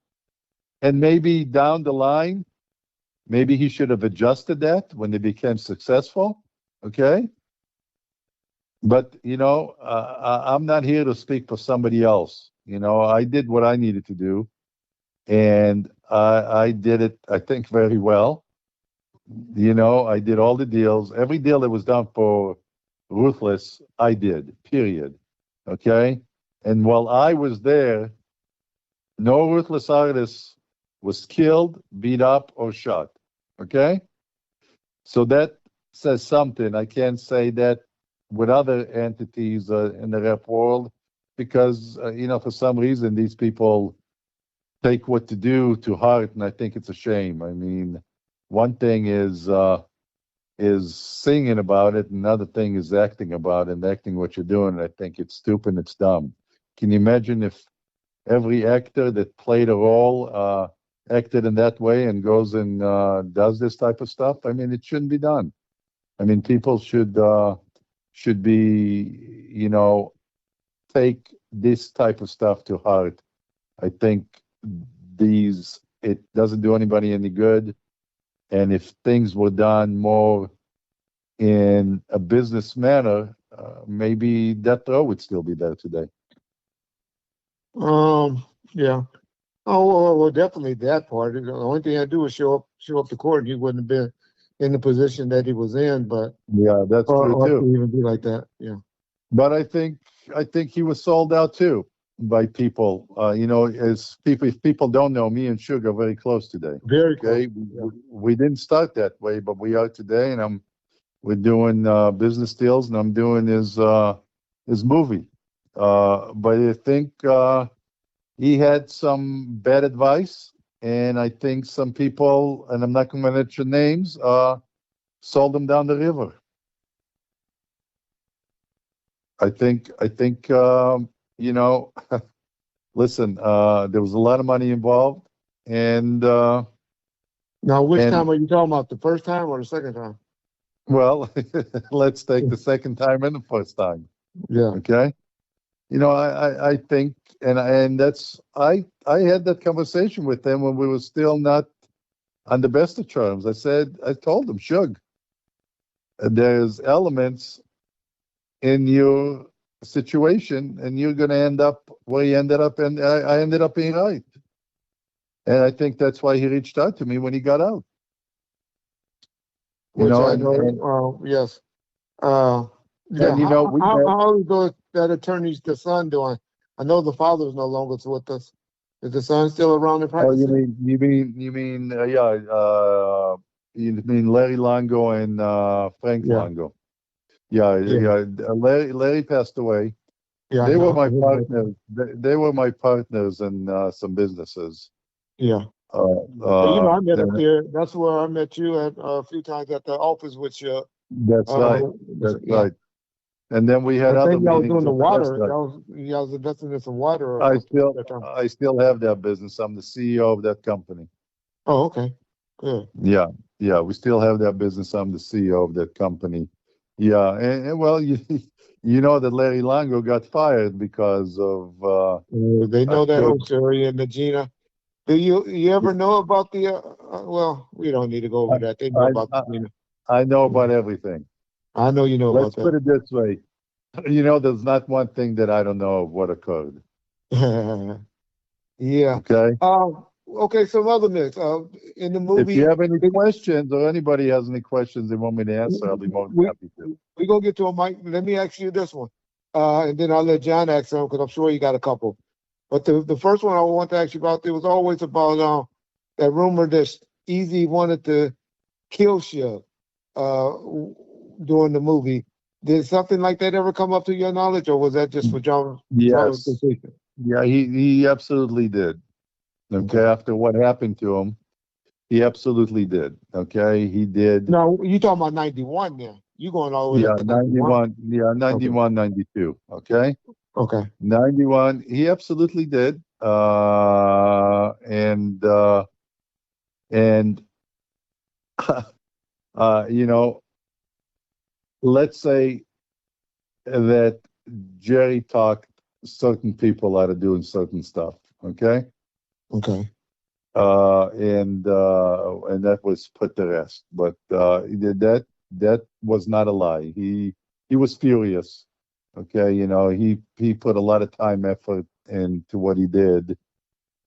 And maybe down the line, maybe he should have adjusted that when they became successful. Okay. But I'm not here to speak for somebody else. I did what I needed to do, and I did it, I think, very well. I did all the deals. Every deal that was done for Ruthless, I did, period. Okay? And while I was there, no Ruthless artist was killed, beat up, or shot. Okay? So that says something. I can't say that with other entities in the rap world because, for some reason, these people take what to do to heart, and I think it's a shame. I mean, one thing is singing about it, another thing is acting about it and acting what you're doing. And I think it's stupid, it's dumb. Can you imagine if every actor that played a role acted in that way and goes and does this type of stuff? I mean, it shouldn't be done. I mean, people should be, take this type of stuff to heart. I think it doesn't do anybody any good. And if things were done more in a business manner, maybe that row would still be there today. Yeah. Oh, well, definitely that part. The only thing I do is show up to court, and he wouldn't have been in the position that he was in, but Yeah, that's true or to too. even be like that. Yeah. But I think he was sold out too by people. As people, if people don't know, me and Suge are very close today. Very close. Okay, Yeah. we didn't start that way, but we are today, and we're doing business deals, and I'm doing his movie. But I think he had some bad advice, and I think some people, and I'm not going to mention names, sold him down the river. I think listen, there was a lot of money involved, and Now, which time are you talking about? The first time or the second time? well, let's take the second time and the first time. Yeah. Okay. I think, and that's I had that conversation with them when we were still not on the best of terms. I told them, Suge, there's elements in your situation, and you're going to end up where you ended up, and I ended up being right. And I think that's why he reached out to me when he got out. Which I know. Yes. Yeah. And How is that attorney's the son doing? I know the father is no longer with us. Is the son still around in practice? Oh, you mean Larry Longo and Frank Longo? Yeah. Larry passed away. Yeah, they were my partners. They were my partners in some businesses. Yeah. I met up there. That's where I met you at a few times at the office with you. That's right. That's right. And then we had I other think y'all was meetings doing the at the water. restaurant. Y'all was investing in some water or I something at still, that time. I still have that business. I'm the CEO of that company. Oh, okay. Good. Yeah, yeah, we still have that business. I'm the CEO of that company. Yeah, and well, you know that Larry Longo got fired because of They a know that crook. whole story and the Gina. Do you ever know about the? Well, we don't need to go over that. They know I, about the I Gina. I know about everything. I know you know Let's about put it this way. You know, there's not one thing that I don't know of what occurred. that. Yeah. Okay. Okay. Some other myths. In the If you movie, have any questions or anybody has any questions they want me to answer, I'll be more than we happy to. we gonna get to a Mike. Let me ask you this one, and then I'll let John ask some because I'm sure you got a couple. But the first one I want to ask you about, there was always about that rumor that Easy wanted to kill Suge uh, during the movie. Did something like that ever come up to your knowledge, or was that just for John Yes. clarification? Yeah, he absolutely did. Okay. Okay. After what happened to him, he absolutely did. Okay. He did. Now you talking about 91 now. You going all the way Yeah, up to 91. 91. Yeah, Okay. 91, 92. Okay. Okay. 91. He absolutely did. And you know, let's say that Jerry talked certain people out of doing certain stuff. Okay. Okay. And that was put to rest. But that was not a lie. He was furious. Okay, you know, he put a lot of time, effort into what he did,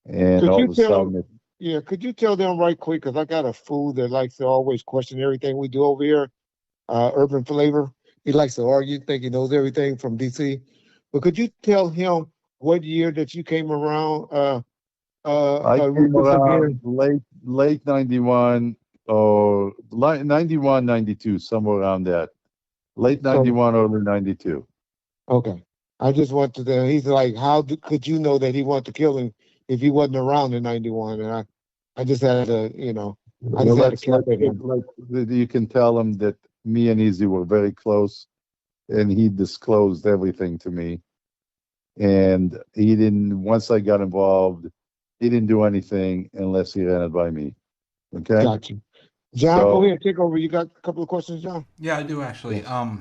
and Could all you of a tell? sudden, Yeah. Could you tell them right quick? Because I got a fool that likes to always question everything we do over here. Urban Flavor. He likes to argue, think he knows everything from DC. But could you tell him what year that you came around I came Ruthless around again? late 91 or 91, 92, somewhere around that. Late So 91, early 92. okay, I just wanted to. He's like, could you know that he wanted to kill him if he wasn't around in '91? And I just had to, I Well, just had to that's cap at him. like you can tell him that me and Easy were very close, and he disclosed everything to me. And he didn't. Once I got involved, he didn't do anything unless he ran it by me. Okay, Got you, John. Go so ahead, take over. You got a couple of questions, John? Yeah, I do actually. Yes.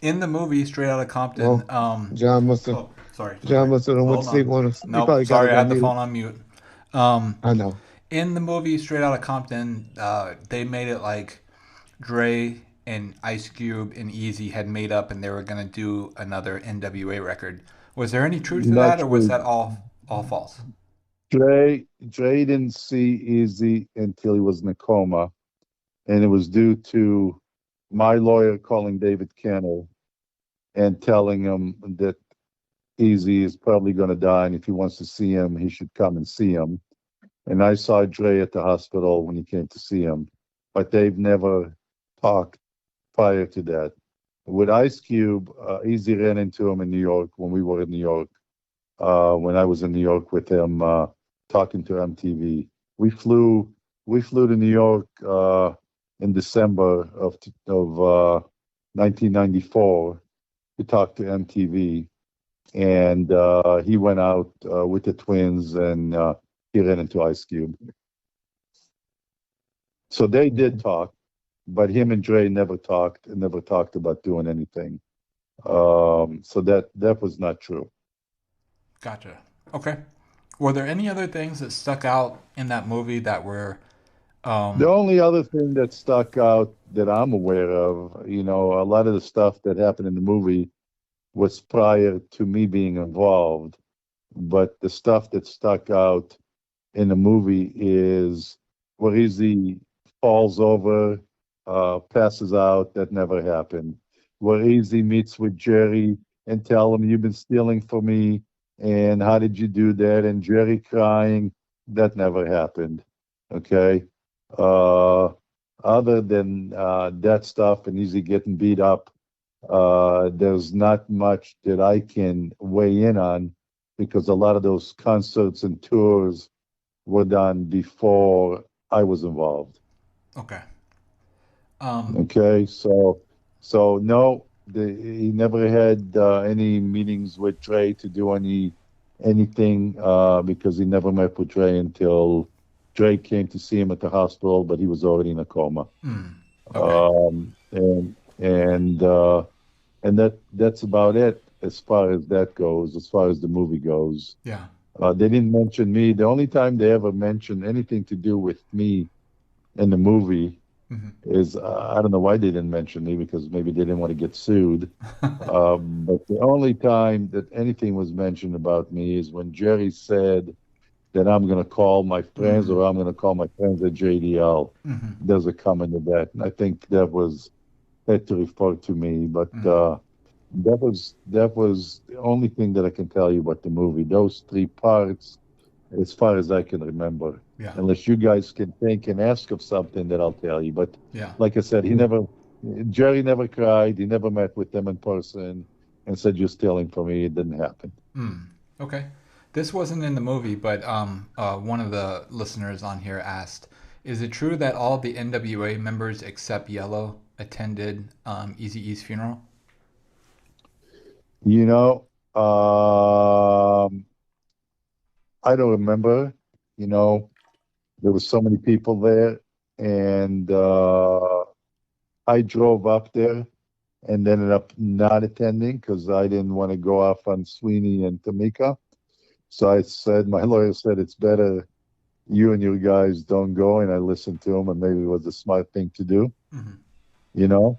In the movie Straight Outta Compton, Well, John must have. oh, sorry, John must have went hold to sleep on. on us. He Nope, probably got sorry, it I on had the mute. phone on mute. Um, I know. in the movie Straight Outta Compton, they made it like Dre and Ice Cube and Easy had made up, and they were gonna do another NWA record. Was there any truth to not that, or was true. that all false? Dre didn't see Easy until he was in a coma, and it was due to my lawyer calling David Kennel and telling him that Easy is probably going to die, and if he wants to see him, he should come and see him. And I saw Dre at the hospital when he came to see him, but they've never talked prior to that. With Ice Cube, Easy ran into him in New York when we were in New York. When I was in New York with him, talking to MTV, we flew we flew to New York in December of 1994 to talk to MTV, and he went out with the twins, and he ran into Ice Cube. So they did talk, but him and Dre never talked and never talked about doing anything. So that was not true. Gotcha. Okay. Were there any other things that stuck out in that movie that were The um only other thing that stuck out that I'm aware of, you know, a lot of the stuff that happened in the movie was prior to me being involved, but the stuff that stuck out in the movie is where Easy falls over, passes out. That never happened. Where Easy meets with Jerry and tell him, "You've been stealing from me, and how did you do that?" And Jerry crying. That never happened. Okay. Uh, Other than that stuff and Easy getting beat up, there's not much that I can weigh in on because a lot of those concerts and tours were done before I was involved. okay. Um Okay, so no, he never had any meetings with Dre to do anything because he never met with Dre until Dre came to see him at the hospital, but he was already in a coma. Okay. And that's about it as far as that goes, as far as the movie goes. Yeah. They didn't mention me. The only time they ever mentioned anything to do with me in the movie is I don't know why they didn't mention me, because maybe they didn't want to get sued. But the only time that anything was mentioned about me is when Jerry said that I'm going to call my friends or I'm going to call my friends at JDL. There's a comment to that. And I think that was had to refer to me, but that was the only thing that I can tell you about the movie. Those three parts, as far as I can remember. Yeah. Unless you guys can think and ask of something that I'll tell you. But yeah. like I said, Jerry never cried. He never met with them in person and said, "You're stealing from me." It didn't happen. Okay. This wasn't in the movie, but one of the listeners on here asked, is it true that all the NWA members except Yellow attended Eazy-E's funeral? You know, I don't remember. You know, there were so many people there, and I drove up there and ended up not attending because I didn't want to go off on Sweeney and Tamika. So I said, my lawyer said, it's better you and your guys don't go. And I listened to him, and maybe it was a smart thing to do, you know?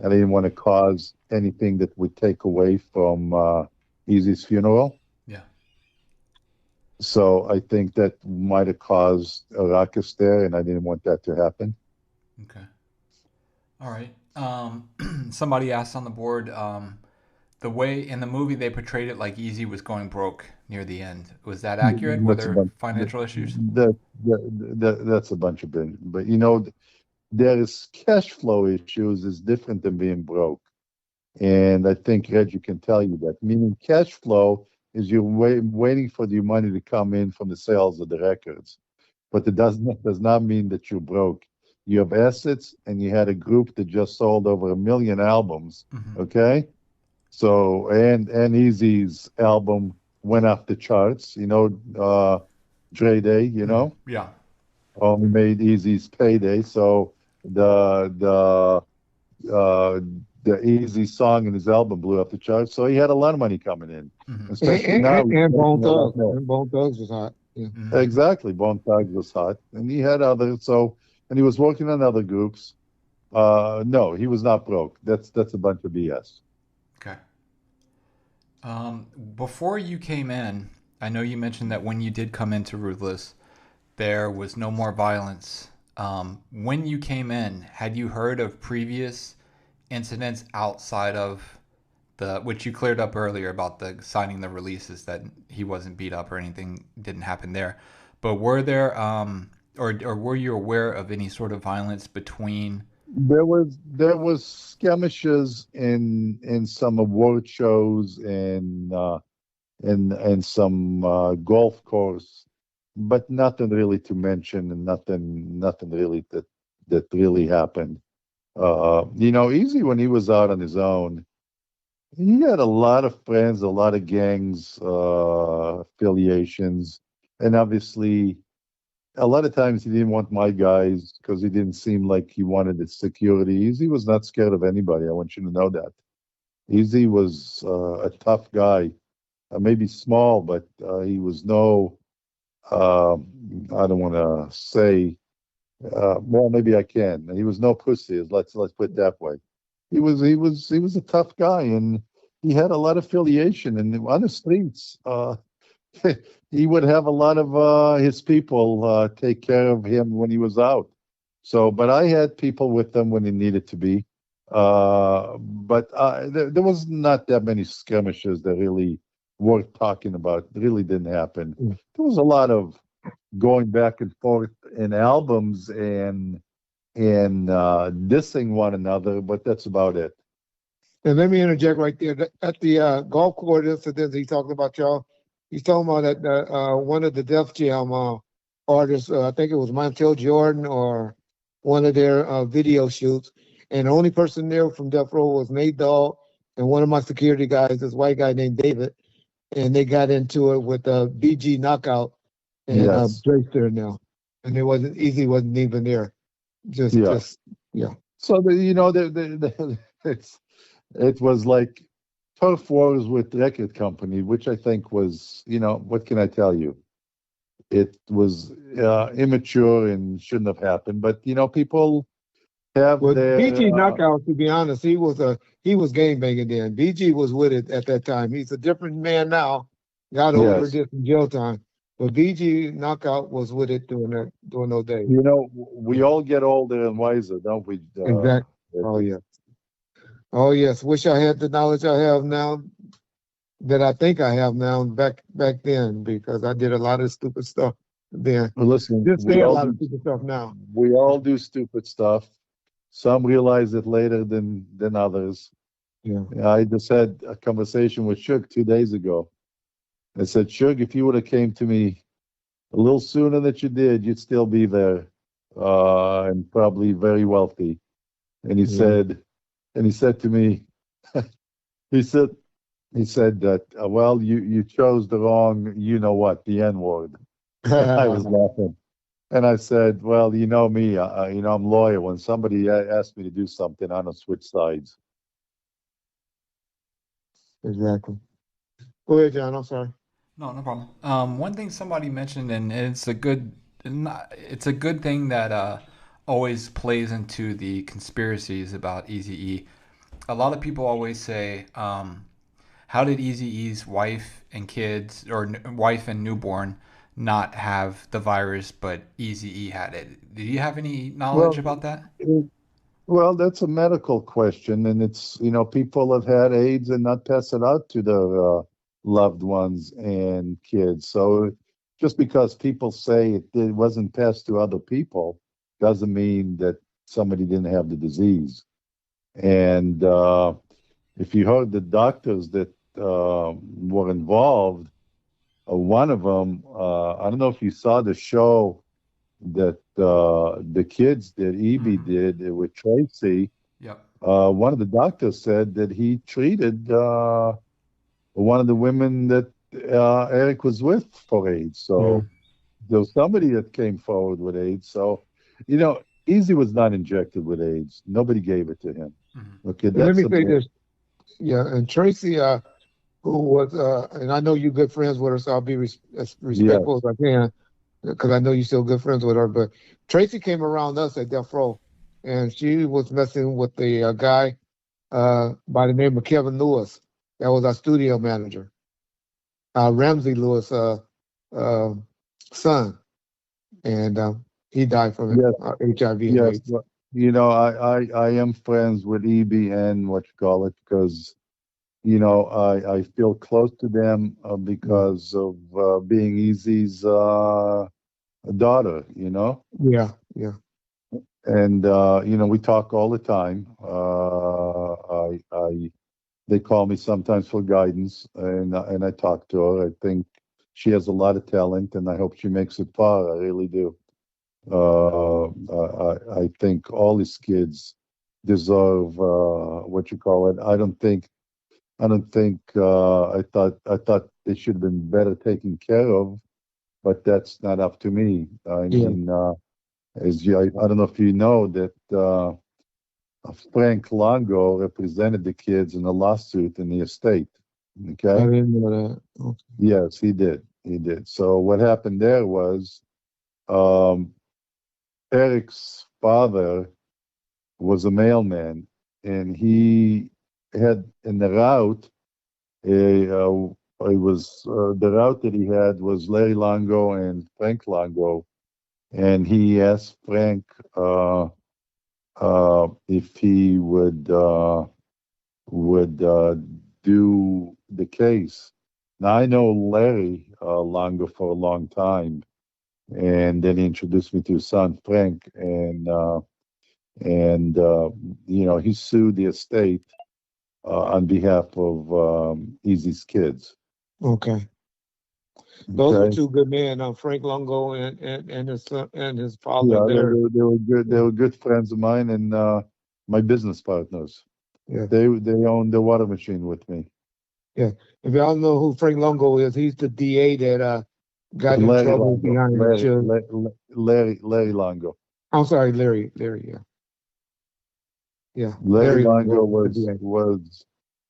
I didn't want to cause anything that would take away from Eazy's funeral. Yeah. So I think that might have caused a ruckus there, and I didn't want that to happen. Okay. All right. Somebody asked on the board, the way in the movie they portrayed it like Eazy was going broke near the end. Was that accurate? Were there financial issues? That's a bunch of business. But you know, there is cash flow issues is different than being broke. And I think Reggie can tell you that. Meaning cash flow is you're waiting for the money to come in from the sales of the records. But it does not mean that you're broke. You have assets, and you had a group that just sold over 1 million albums. Okay, so and Eazy's album went off the charts. You know, Dre Day. You know, Yeah. only made Eazy's payday. So the Eazy song in his album blew up the charts. So he had a lot of money coming in, especially now. And Bone Thugs. And Bone Thugs was hot. Yeah. Exactly. Bone Thugs was hot. And he had others. And he was working on other groups. No, he was not broke. That's a bunch of BS. Okay. Before you came in, I know you mentioned that when you did come into Ruthless, there was no more violence. When you came in, had you heard of previous incidents outside of which you cleared up earlier about the signing the releases, that he wasn't beat up or anything didn't happen there, but were there or were you aware of any sort of violence between? There was skirmishes in some award shows and some golf course, but nothing really to mention, and nothing really that really happened. You know, Eazy, when he was out on his own, he had a lot of friends, a lot of gangs, affiliations, and obviously, a lot of times he didn't want my guys because he didn't seem like he wanted the security. Eazy was not scared of anybody. I want you to know that. Eazy was a tough guy, maybe small, but he was no. I don't want to say. Well, maybe I can. He was no pussy. Let's put it that way. He was a tough guy, and he had a lot of affiliation. And on the streets, he would have a lot of his people take care of him when he was out. So, but I had people with them when he needed to be. But there was not that many skirmishes that really worth talking about. It really didn't happen. There was a lot of going back and forth in albums and dissing one another, but that's about it. And let me interject right there. At the golf course incident he talked about, y'all, he's talking about that one of the Def Jam artists, I think it was Montel Jordan, or one of their video shoots. And the only person there from Death Row was Nate Dogg and one of my security guys, this white guy named David, and they got into it with BG Knockout and Yes. Drayster now, and it wasn't Easy, wasn't even there. Yeah. Just yeah. So it was like turf wars with record company, which I think was, what can I tell you? It was immature and shouldn't have happened. But people have Well, their BG Knockout, to be honest, he was game banging then. BG was with it at that time. He's a different man now. Got older, yes. did some jail time. But BG Knockout was with it during those days. We all get older and wiser, don't we? Exactly. Oh yeah. Oh yes. Wish I had the knowledge I have now that I think I have now back then, because I did a lot of stupid stuff then. Well, listen, Just say a lot of stupid stuff now. we all do stupid stuff. Some realize it later than others. Yeah. I just had a conversation with Suge 2 days ago. I said, Suge, if you would have came to me a little sooner than you did, you'd still be there, and probably very wealthy. And he said to me, he said that, well, you chose the wrong, the N word. I was laughing. And I said, well, you know me, I'm loyal. When somebody asks me to do something, I don't switch sides. Exactly. Go ahead, John. I'm sorry. No, no problem. One thing somebody mentioned, and it's a good thing that always plays into the conspiracies about Eazy-E. A lot of people always say, how did Eazy-E's wife and kids, or wife and newborn, not have the virus, but Eazy-E had it? Do you have any knowledge about that? Well, that's a medical question, and it's, people have had AIDS and not pass it out to their loved ones and kids. So just because people say it wasn't passed to other people doesn't mean that somebody didn't have the disease. And if you heard the doctors that were involved, one of them, I don't know if you saw the show that the kids that EB did with Tracy. Yep. One of the doctors said that he treated one of the women that Eric was with for AIDS. So there was somebody that came forward with AIDS. So, Easy was not injected with AIDS. Nobody gave it to him. Okay, let me say this. Yeah, and Tracy, who was, and I know you're good friends with her, so I'll be as respectful as I can, because I know you're still good friends with her. But Tracy came around us at Death Row, and she was messing with the guy by the name of Kevin Lewis. That was our studio manager, Ramsey Lewis' son, and he died from HIV and AIDS. I am friends with EB and what you call it, because I feel close to them because of being Easy's daughter. Yeah. And we talk all the time. They call me sometimes for guidance, and I talk to her. I think she has a lot of talent, and I hope she makes it far. I really do. I think all these kids deserve what you call it. I thought they should have been better taken care of, but that's not up to me. I mean, I don't know if you know that Frank Longo represented the kids in a lawsuit in the estate. Okay. I didn't know that. Okay. Yes, he did. He did. So what happened there was, Eric's father was a mailman, and he had in the route, the route that he had was Larry Longo and Frank Longo, and he asked Frank if he would do the case. Now I know Larry Longo for a long time, and then he introduced me to his son Frank, and he sued the estate on behalf of Easy's kids. Okay. Those were two good men, Frank Longo and his son and his father. Yeah, they were good. They were good friends of mine and my business partners. Yeah. They owned the water machine with me. Yeah. If y'all know who Frank Longo is, he's the DA that got in Larry trouble Longo. behind Suge. Larry Longo. I'm sorry, Larry, yeah. Yeah. Larry Larry Longo Longo was the DA.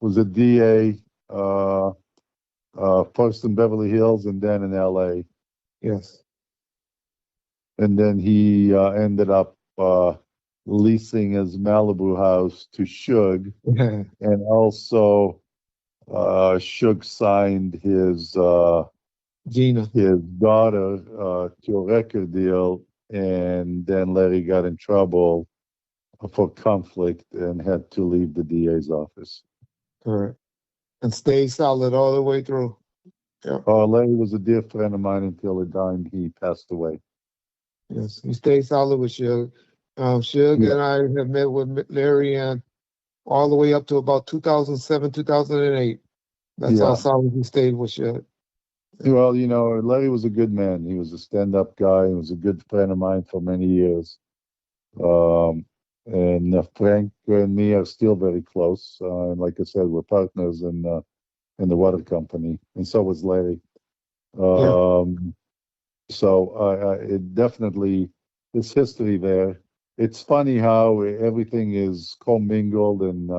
was a DA first in Beverly Hills and then in LA. Yes. And then he ended up leasing his Malibu house to Suge, Yeah. and also Suge signed Gina. his daughter to a record deal, and then Larry got in trouble for conflict and had to leave the DA's office. Correct. And stayed solid all the way through. Yeah. Larry was a dear friend of mine until the time he passed away. Yes. He stayed solid with Suge. Suge Yeah. and I have met with Larry and all the way up to about 2007, 2008. That's how Yeah. solid he stayed with Suge. Well, Larry was a good man. He was a stand-up guy. He was a good friend of mine for many years. And Frank and me are still very close. And like I said, we're partners in the water company, and so was Larry. So it definitely is history there. It's funny how everything is commingled, and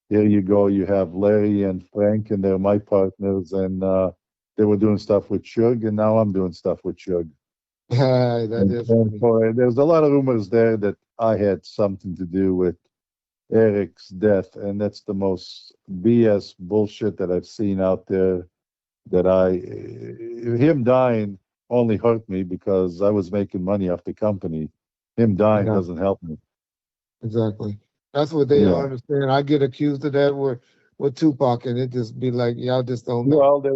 here you go. You have Larry and Frank, and they're my partners, and they were doing stuff with Suge, and now I'm doing stuff with Suge. That is funny. There's a lot of rumors there that I had something to do with Eric's death, and that's the most BS bullshit that I've seen out there. Him dying only hurt me because I was making money off the company. Him dying Yeah. doesn't help me. Exactly. That's what they don't Yeah. understand. I get accused of that with Tupac, and it just be like, y'all just don't know. Well, there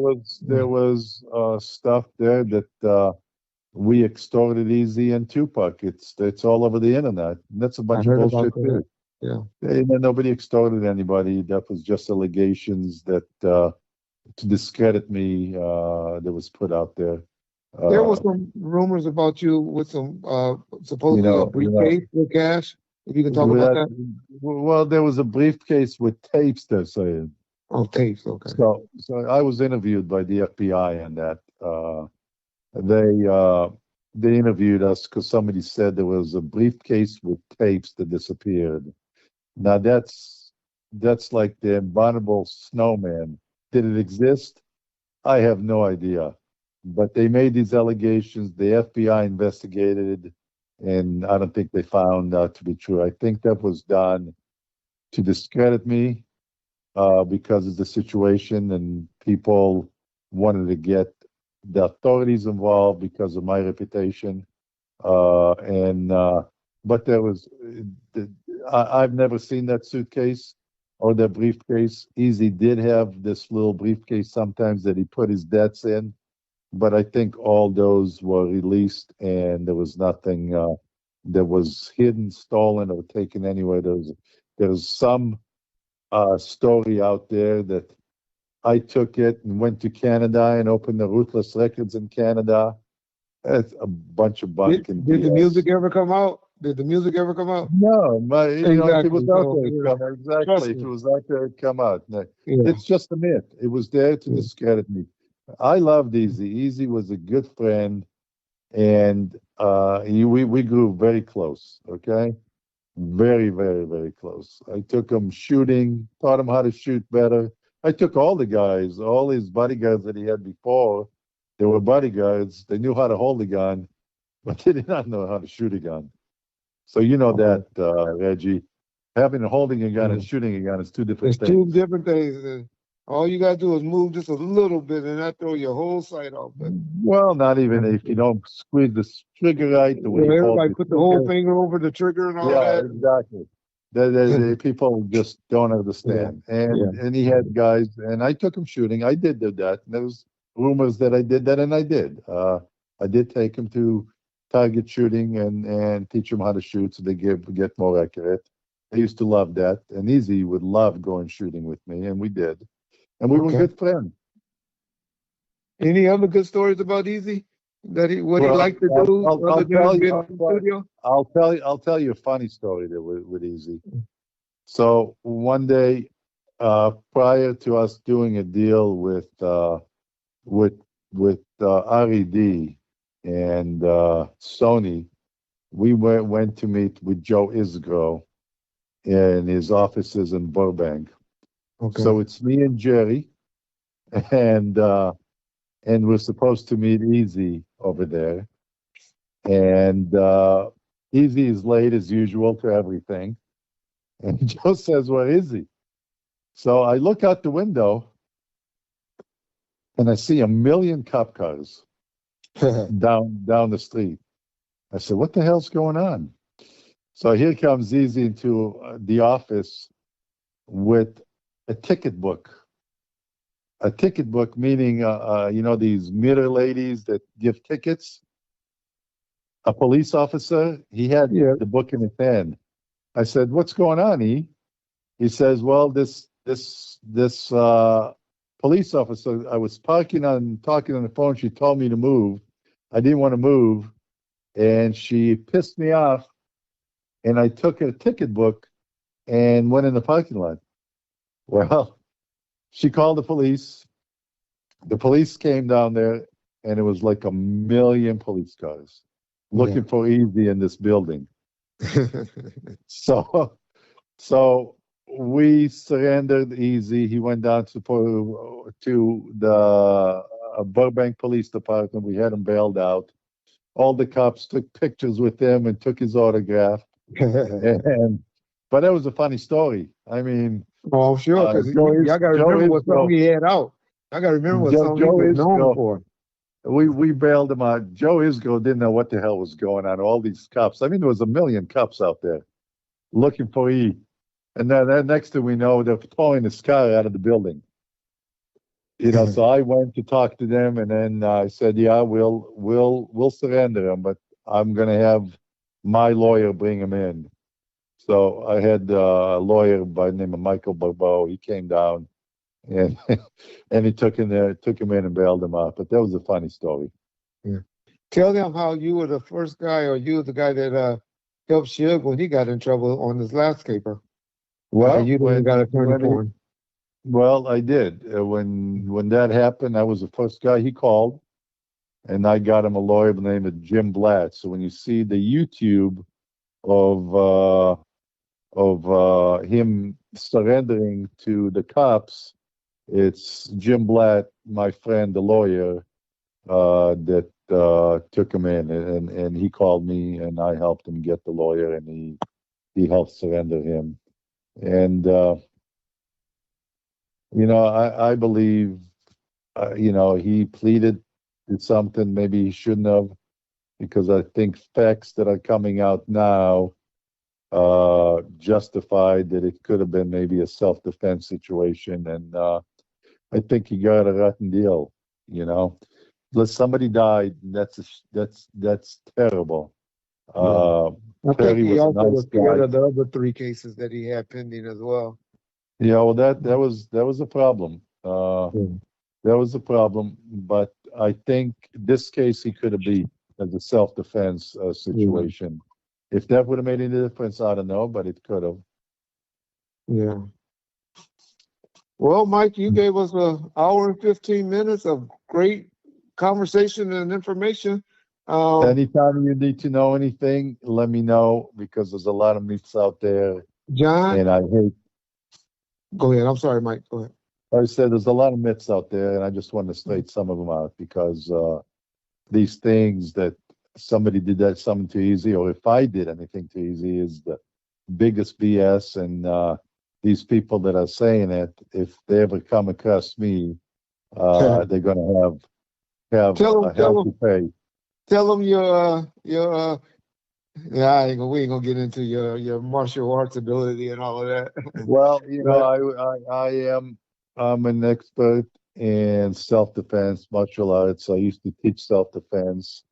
was stuff there that we extorted Eazy and Tupac. It's all over the internet. And that's a I bunch of heard about bullshit that. too. Yeah. And nobody extorted anybody. That was just allegations that to discredit me that was put out there. There was some rumors about you with some You supposedly a know, briefcase with cash. If you can talk about that. well, there was a briefcase with tapes, they're saying. Oh, tapes. Okay. So I was interviewed by the FBI on that. They interviewed us because somebody said there was a briefcase with tapes that disappeared. Now that's like the abominable snowman. Did it exist? I have no idea. But they made these allegations. The FBI investigated, and I don't think they found out to be true. I think that was done to discredit me because of the situation, and people wanted to get the authorities involved because of my reputation. And but there was, I've never seen that suitcase or that briefcase. Easy did have this little briefcase sometimes that he put his debts in, but I think all those were released, and there was nothing that was hidden, stolen, or taken anywhere. There's some story out there that I took it and went to Canada and opened the Ruthless Records in Canada. It's a bunch of bunk and Did the BS. music ever come out? Did the music ever come out? No, if it was Exactly. out So, there, it'd come out. trust Exactly. If me. it was out there, it'd come out. No, Yeah. it's just a myth. It was there to Yeah. discredit me. I loved Eazy. Eazy was a good friend, and we grew very close. Okay, very, very, very close. I took him shooting, taught him how to shoot better. I took all the guys, all his bodyguards that he had before. They were bodyguards. They knew how to hold a gun, but they did not know how to shoot a gun. So you know that, Reggie, having holding a gun and shooting a gun is two different It's two things. different things. All you gotta do is move just a little bit, and that throw your whole sight off. But Well, not even if you don't squeeze the trigger right, the way you hold everybody the put the whole trigger. finger over the trigger and all Yeah, that. exactly. The people just don't understand. Yeah. And he had guys, and I took him shooting. I did do that. And there was rumors that I did that, and I did. I did take him to target shooting and teach him how to shoot so they get more accurate. I used to love that. And Easy would love going shooting with me, and we did. And we were Okay. good friends. Any other good stories about Eazy? that what he Well, liked to do other I'll than tell you. being in the studio? I'll tell you a funny story there with Easy. So one day, prior to us doing a deal with RED and Sony, we went to meet with Joe Isgro in his offices in Burbank. Okay. So it's me and Jerry, and we're supposed to meet Easy over there. And Easy is late as usual to everything. And Joe says, "Where is he?" So I look out the window and I see a million cop cars down the street. I said, "What the hell's going on?" So here comes Easy into the office with a ticket book. A ticket book meaning, these mirror ladies that give tickets. A police officer. He had Yeah. the book in his hand. I said, "What's going on, E?" He says, "Well, this police officer. I was talking on the phone. She told me to move. I didn't want to move, and she pissed me off. And I took her ticket book and went in the parking lot. Well, she called the police. The police came down there, and it was like a million police cars looking for Easy in this building. So, so we surrendered Easy. He went down to the Burbank Police Department. We had him bailed out. All the cops took pictures with him and took his autograph. And but that was a funny story. I mean, Oh, I'm sure, because y'all got to remember what something he had out. I got to remember what something he was known for. We bailed him out. Joe Isgo didn't know what the hell was going on. All these cops. I mean, there was a million cops out there looking for E. And then next thing we know, they're throwing his car out of the building. So I went to talk to them, and then I said, "Yeah, we'll surrender him, but I'm gonna have my lawyer bring him in." So I had a lawyer by the name of Michael Barbeau. He came down, and and he took him in and bailed him out. But that was a funny story. Yeah. Tell them how you were the first guy, or you were the guy that helped Suge when he got in trouble on his last caper. Well, you got a turning for him. Well, I did. When that happened, I was the first guy he called, and I got him a lawyer by the name of Jim Blatt. So when you see the YouTube of him surrendering to the cops, it's Jim Blatt, my friend, the lawyer, that took him in, and he called me, and I helped him get the lawyer, and he helped surrender him. And I believe, he pleaded to something maybe he shouldn't have, because I think facts that are coming out now justified that it could have been maybe a self-defense situation, and I think he got a rotten deal. Somebody died. That's terrible. I think Terry he was a also nice was scared guy. of the other 3 cases that he had pending as well. Yeah, well, that was a problem. That was a problem, but I think this case he could have beat as a self-defense situation. If that would have made any difference, I don't know, but it could have. Yeah. Well, Mike, you gave us an hour and 15 minutes of great conversation and information. Anytime you need to know anything, let me know, because there's a lot of myths out there. John? And I hate. Go ahead. I'm sorry, Mike. Go ahead. I said there's a lot of myths out there, and I just want to straight some of them out, because these things that somebody did something too easy, or if I did anything too easy, is the biggest BS. And these people that are saying it, if they ever come across me, they're going to have a hell to pay. Tell them we ain't gonna get into your martial arts ability and all of that. Well, I'm an expert in self-defense, martial arts. I used to teach self-defense.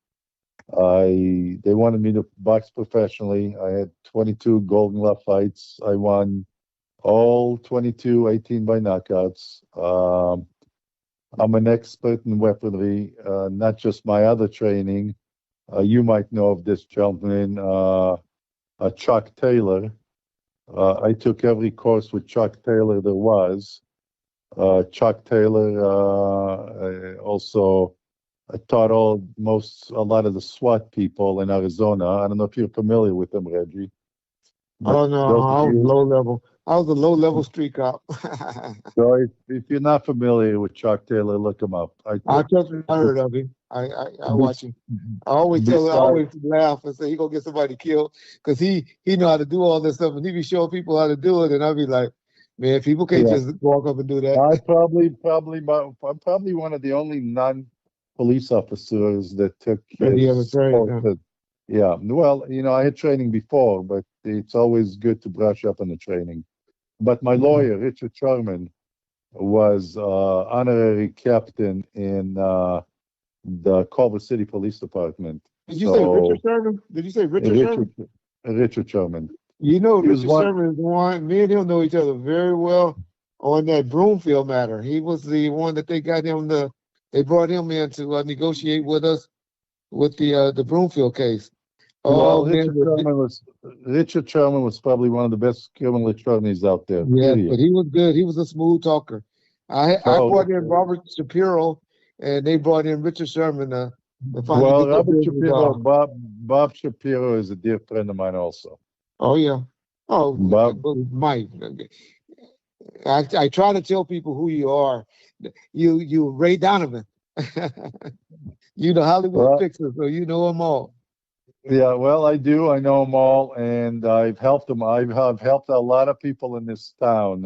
They wanted me to box professionally. I had 22 Golden Glove fights. I won all 22, 18 by knockouts. I'm an expert in weaponry, not just my other training. You might know of this gentleman, Chuck Taylor. I took every course with Chuck Taylor there was. Chuck Taylor also taught a lot of the SWAT people in Arizona. I don't know if you're familiar with them, Reggie. But Oh no, those of I was you, low level. I was a low level street cop. so if you're not familiar with Chuck Taylor, look him up. I trust me, I heard of him. I watch Bes- him. I Besides, always laugh and say he gonna get somebody killed because he know how to do all this stuff and he be showing people how to do it and I be like, man, people can't yeah, just walk up and do that. I'm probably one of the only non-police officers that took That he ever his trained. course. Huh? Yeah, well, I had training before, but it's always good to brush up on the training. But my Yeah. lawyer, Richard Sherman, was honorary captain in the Culver City Police Department. Did you say Richard So Sherman? Did you say Richard Sherman? Richard Richard Sherman, You know, he was Richard one. Sherman is the one. Me and him know each other very well on that Broomfield matter. He was the one that they got him the. They brought him in to negotiate with us with the Broomfield case. Oh Well, man, Richard Sherman was probably one of the best criminal attorneys out there. yes, but Period. he was good. He was a smooth talker. I So, brought in Robert Shapiro, and they brought in Richard Sherman to finally well, get their Robert business Shapiro, off. Bob Shapiro is a dear friend of mine also. Oh yeah. Oh, Bob, well, Mike. I try to tell people who you are. You Ray Donovan. You the Hollywood well, fixer, so you know them all. yeah, well, I do. I know them all, and I've helped them. I've helped a lot of people in this town,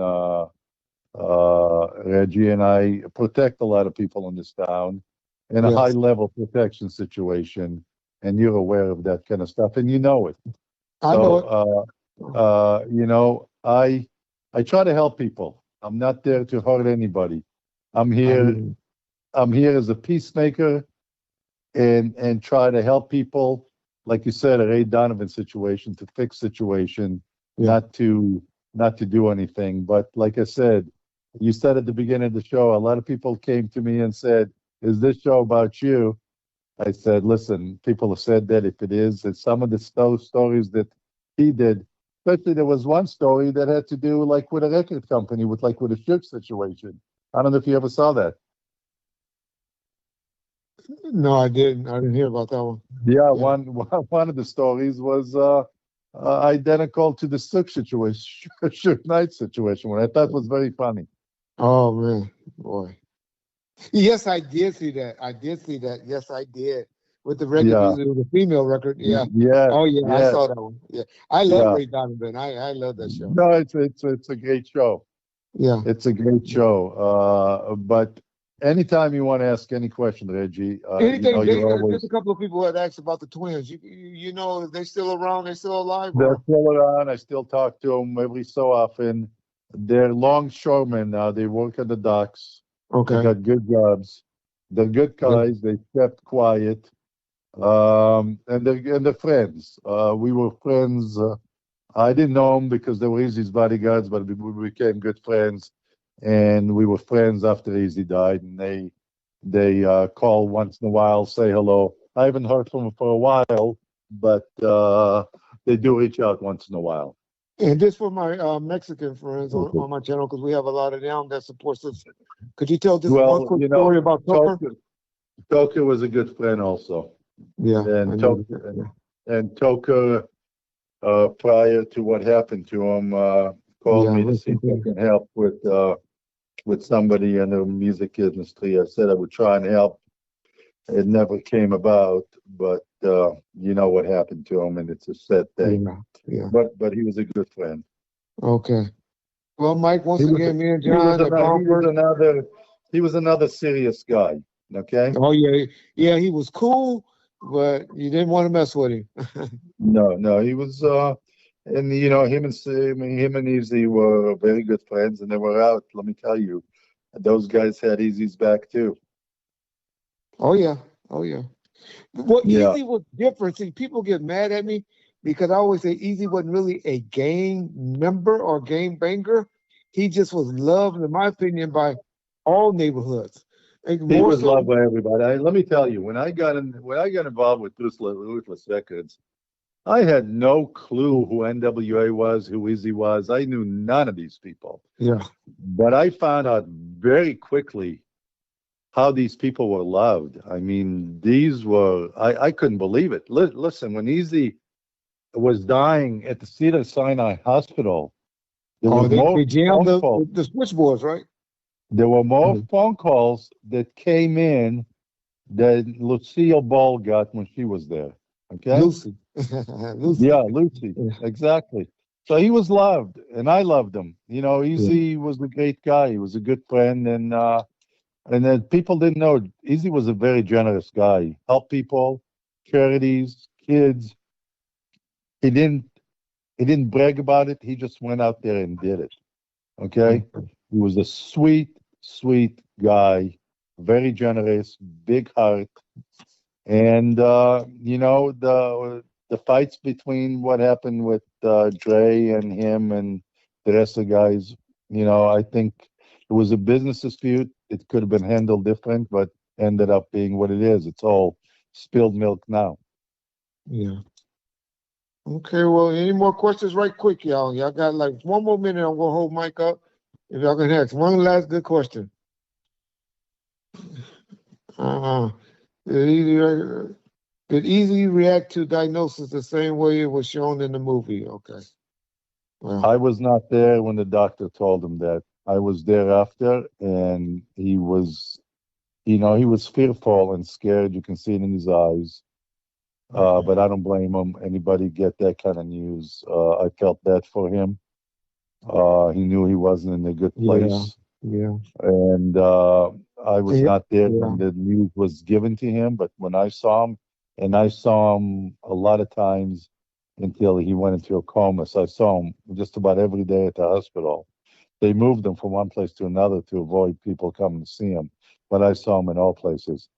Reggie, and I protect a lot of people in this town in a high Yes, level protection situation, and you're aware of that kind of stuff, and you know it. I know it. So, I try to help people. I'm not there to hurt anybody. I'm I here. mean, I'm here as a peacemaker and try to help people, like you said, a Ray Donovan situation to fix situation, yeah. not to do anything. But like I said, you said at the beginning of the show, a lot of people came to me and said, "Is this show about you?" I said, "Listen, people have said that if it is, and some of the stories that he did, especially there was one story that had to do like with a record company, with a Suge situation. I don't know if you ever saw that. No, I didn't. I didn't hear about that one. Yeah, Yeah. one of the stories was identical to the Suge situation, Suge Knight situation, which I thought was very funny. Oh man, boy. Yes, I did see that. I did see that. Yes, I did. With the record, Yeah, it was a female record. Yeah. yes, Oh yeah, I yes, saw that one. Yeah. I love yeah. Ray Donovan. I love that show. No, it's a great show. Yeah. It's a great show. But anytime you want to ask any question, Reggie, Anything you're there's a always couple of people who had asked about the twins. You know, if they still around, they still alive they're or still around. I still talk to them every so often. They're longshoremen now. They work at the docks. They okay. got good jobs. They're good Good. guys. They kept quiet. And they're friends. We were friends. I didn't know them because they were Easy's bodyguards, but we became good friends, and we were friends after Easy died. And they call once in a while, say hello. I haven't heard from them for a while, but they do reach out once in a while. And this for my Mexican friends Okay. on my channel because we have a lot of them that supports us. Could you tell just one Well, quick story about Tucker? Toker was a good friend also, Yeah, I and know. Toker, prior to what happened to him, called Yeah, me to see listen if I to can help with somebody in the music industry. I said I would try and help. It never came about, but you know what happened to him, and it's a sad thing. yeah, yeah. But he was a good friend. Okay. Well, Mike, He once was again, me and he was John at another Concord. he was another serious guy. Okay. Oh yeah, yeah, he was cool, but you didn't want to mess with him. No, he was. And him and Easy were very good friends, and they were out. Let me tell you, those guys had Easy's back too. Oh yeah, oh yeah. Well, Yeah, Easy was different. See, people get mad at me because I always say Easy wasn't really a gang member or gang banger. He just was loved, in my opinion, by all neighborhoods. Like He more was so. loved by everybody. Let me tell you, when I got involved with Ruthless Records, I had no clue who NWA was, who Eazy was. I knew none of these people. Yeah. But I found out very quickly how these people were loved. I mean, I couldn't believe it. Listen, when Eazy was dying at the Cedar Sinai Hospital, there Oh, was more they jammed phone calls. the switchboards, right? There were more phone calls that came in than Lucille Ball got when she was there. Okay? Lucy. Lucy. Yeah, Lucy. Yeah. Exactly. So he was loved, and I loved him. You know, Yeah. Easy was a great guy. He was a good friend, and then people didn't know. Easy was a very generous guy. Helped people, charities, kids. He didn't he didn't brag about it. He just went out there and did it. Okay? He was a sweet, sweet guy, very generous, big heart. And you know, the fights between what happened with Dre and him and the rest of the guys, you know, I think it was a business dispute. It could have been handled different, but ended up being what it is. It's all spilled milk now. Yeah. Okay, well, any more questions right quick, y'all? Y'all got like one more minute. I'm gonna hold mic up. If y'all can ask one last good question. Uh, did Easy, did Easy react to diagnosis the same way it was shown in the movie? Okay. Well, I was not there when the doctor told him that. I was there after, and he was, you know, he was fearful and scared. You can see it in his eyes. But I don't blame him. Anybody get that kind of news? I felt bad for him. He knew he wasn't in a good yeah, place, yeah, and I was yeah, not there yeah. when the news was given to him. But when I saw him, and I saw him a lot of times until he went into a coma. So I saw him just about every day at the hospital. They moved him from one place to another to avoid people coming to see him. But I saw him in all places.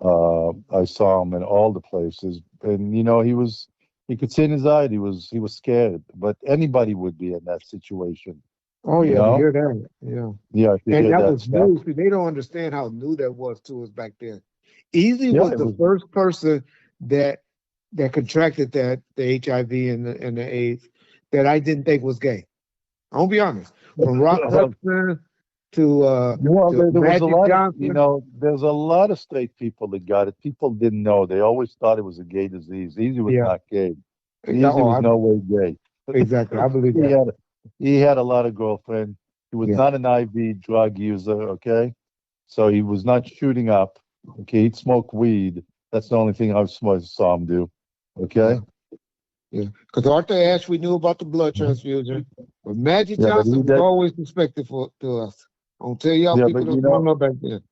I saw him in all the places, and you know he could see in his eye he was scared. But anybody would be in that situation, Oh you yeah, to know. hear that. Yeah. Yeah, to And hear that that was stuff. new. See, they don't understand how new that was to us back then. Easy Yeah, was it the was. first person that contracted the HIV and the AIDS that I didn't think was gay. I'll be honest. From Rock Well, Hudson well, to there was a Magic lot of, you Johnson. know, there's a lot of straight people that got it. People didn't know. They always thought it was a gay disease. Easy was Yeah. not gay. Yeah, Easy oh, was no way gay. exactly. I believe He that. had he had a lot of girlfriends. He was Yeah. not an IV drug user, okay? So he was not shooting up. Okay, he'd smoke weed. That's the only thing I saw him do. Yeah. Okay? Yeah. Because Arthur Ashe, we knew about the blood transfusion, but Magic Yeah, but Johnson he was did. always suspected to us. I'll tell y'all, Yeah, people but you don't know, know back then.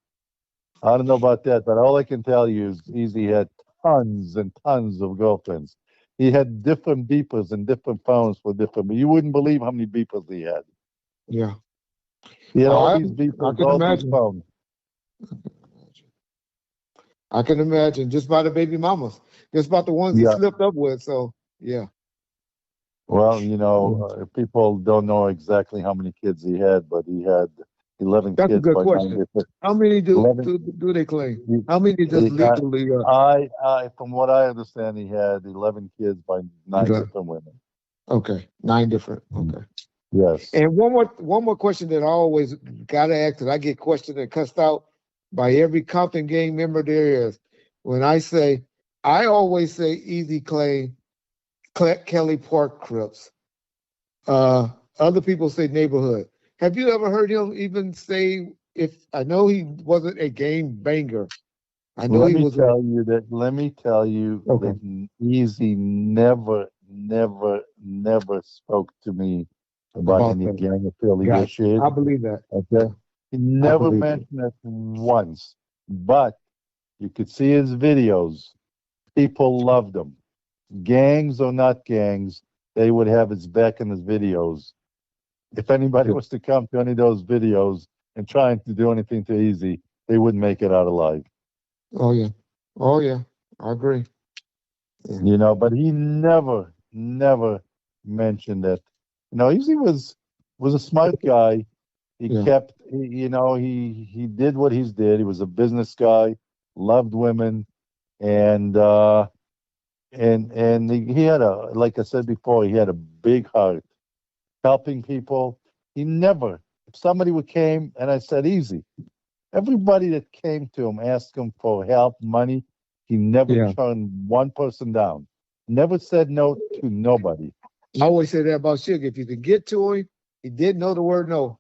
I don't know about that, but all I can tell you is Easy had tons and tons of girlfriends. He had different beepers and different phones for different. You wouldn't believe how many beepers he had. Yeah. He had all I these I beepers, can all these imagine. phones. I can imagine just by the baby mamas, just about the ones he Yeah. slipped up with. So yeah. Well, you Yeah. know, people don't know exactly how many kids he had, but he had 11 That's a kids good by nine question. different. How many 11. do they claim? He, How many just he had, legally? from what I understand, he had 11 kids by nine different women. Okay, 9 different. Mhm. Okay. Yes. And one more question that I always gotta ask, and I get questioned and cussed out by every Compton gang member there is. When I always say Easy Clay, Kelly Park Crips. Other people say neighborhood. Have you ever heard him even say, if I know he wasn't a game banger, I know Let he me was a tell you that. Let me tell you okay, that Easy never spoke to me about about any that. gang Gotcha. I affiliation. believe that. Okay, Yeah, he I never believe it. mentioned it once. But you could see his videos. People loved him. Gangs or not gangs, they would have his back in his videos. If anybody Yeah. was to come to any of those videos and trying to do anything to Easy, they wouldn't make it out alive. Oh yeah. Oh yeah. I agree. Yeah. You know, but he never mentioned it. You know, Easy was a smart guy. He Yeah. kept, he did what he did. He was a business guy, loved women, and he had like I said before, he had a big heart, helping people. He never, if somebody would came and I said easy, everybody that came to him asked him for help, money. He never Yeah. turned one person down. Never said no to nobody. I always say that about Suge. If you could get to him, he didn't know the word no.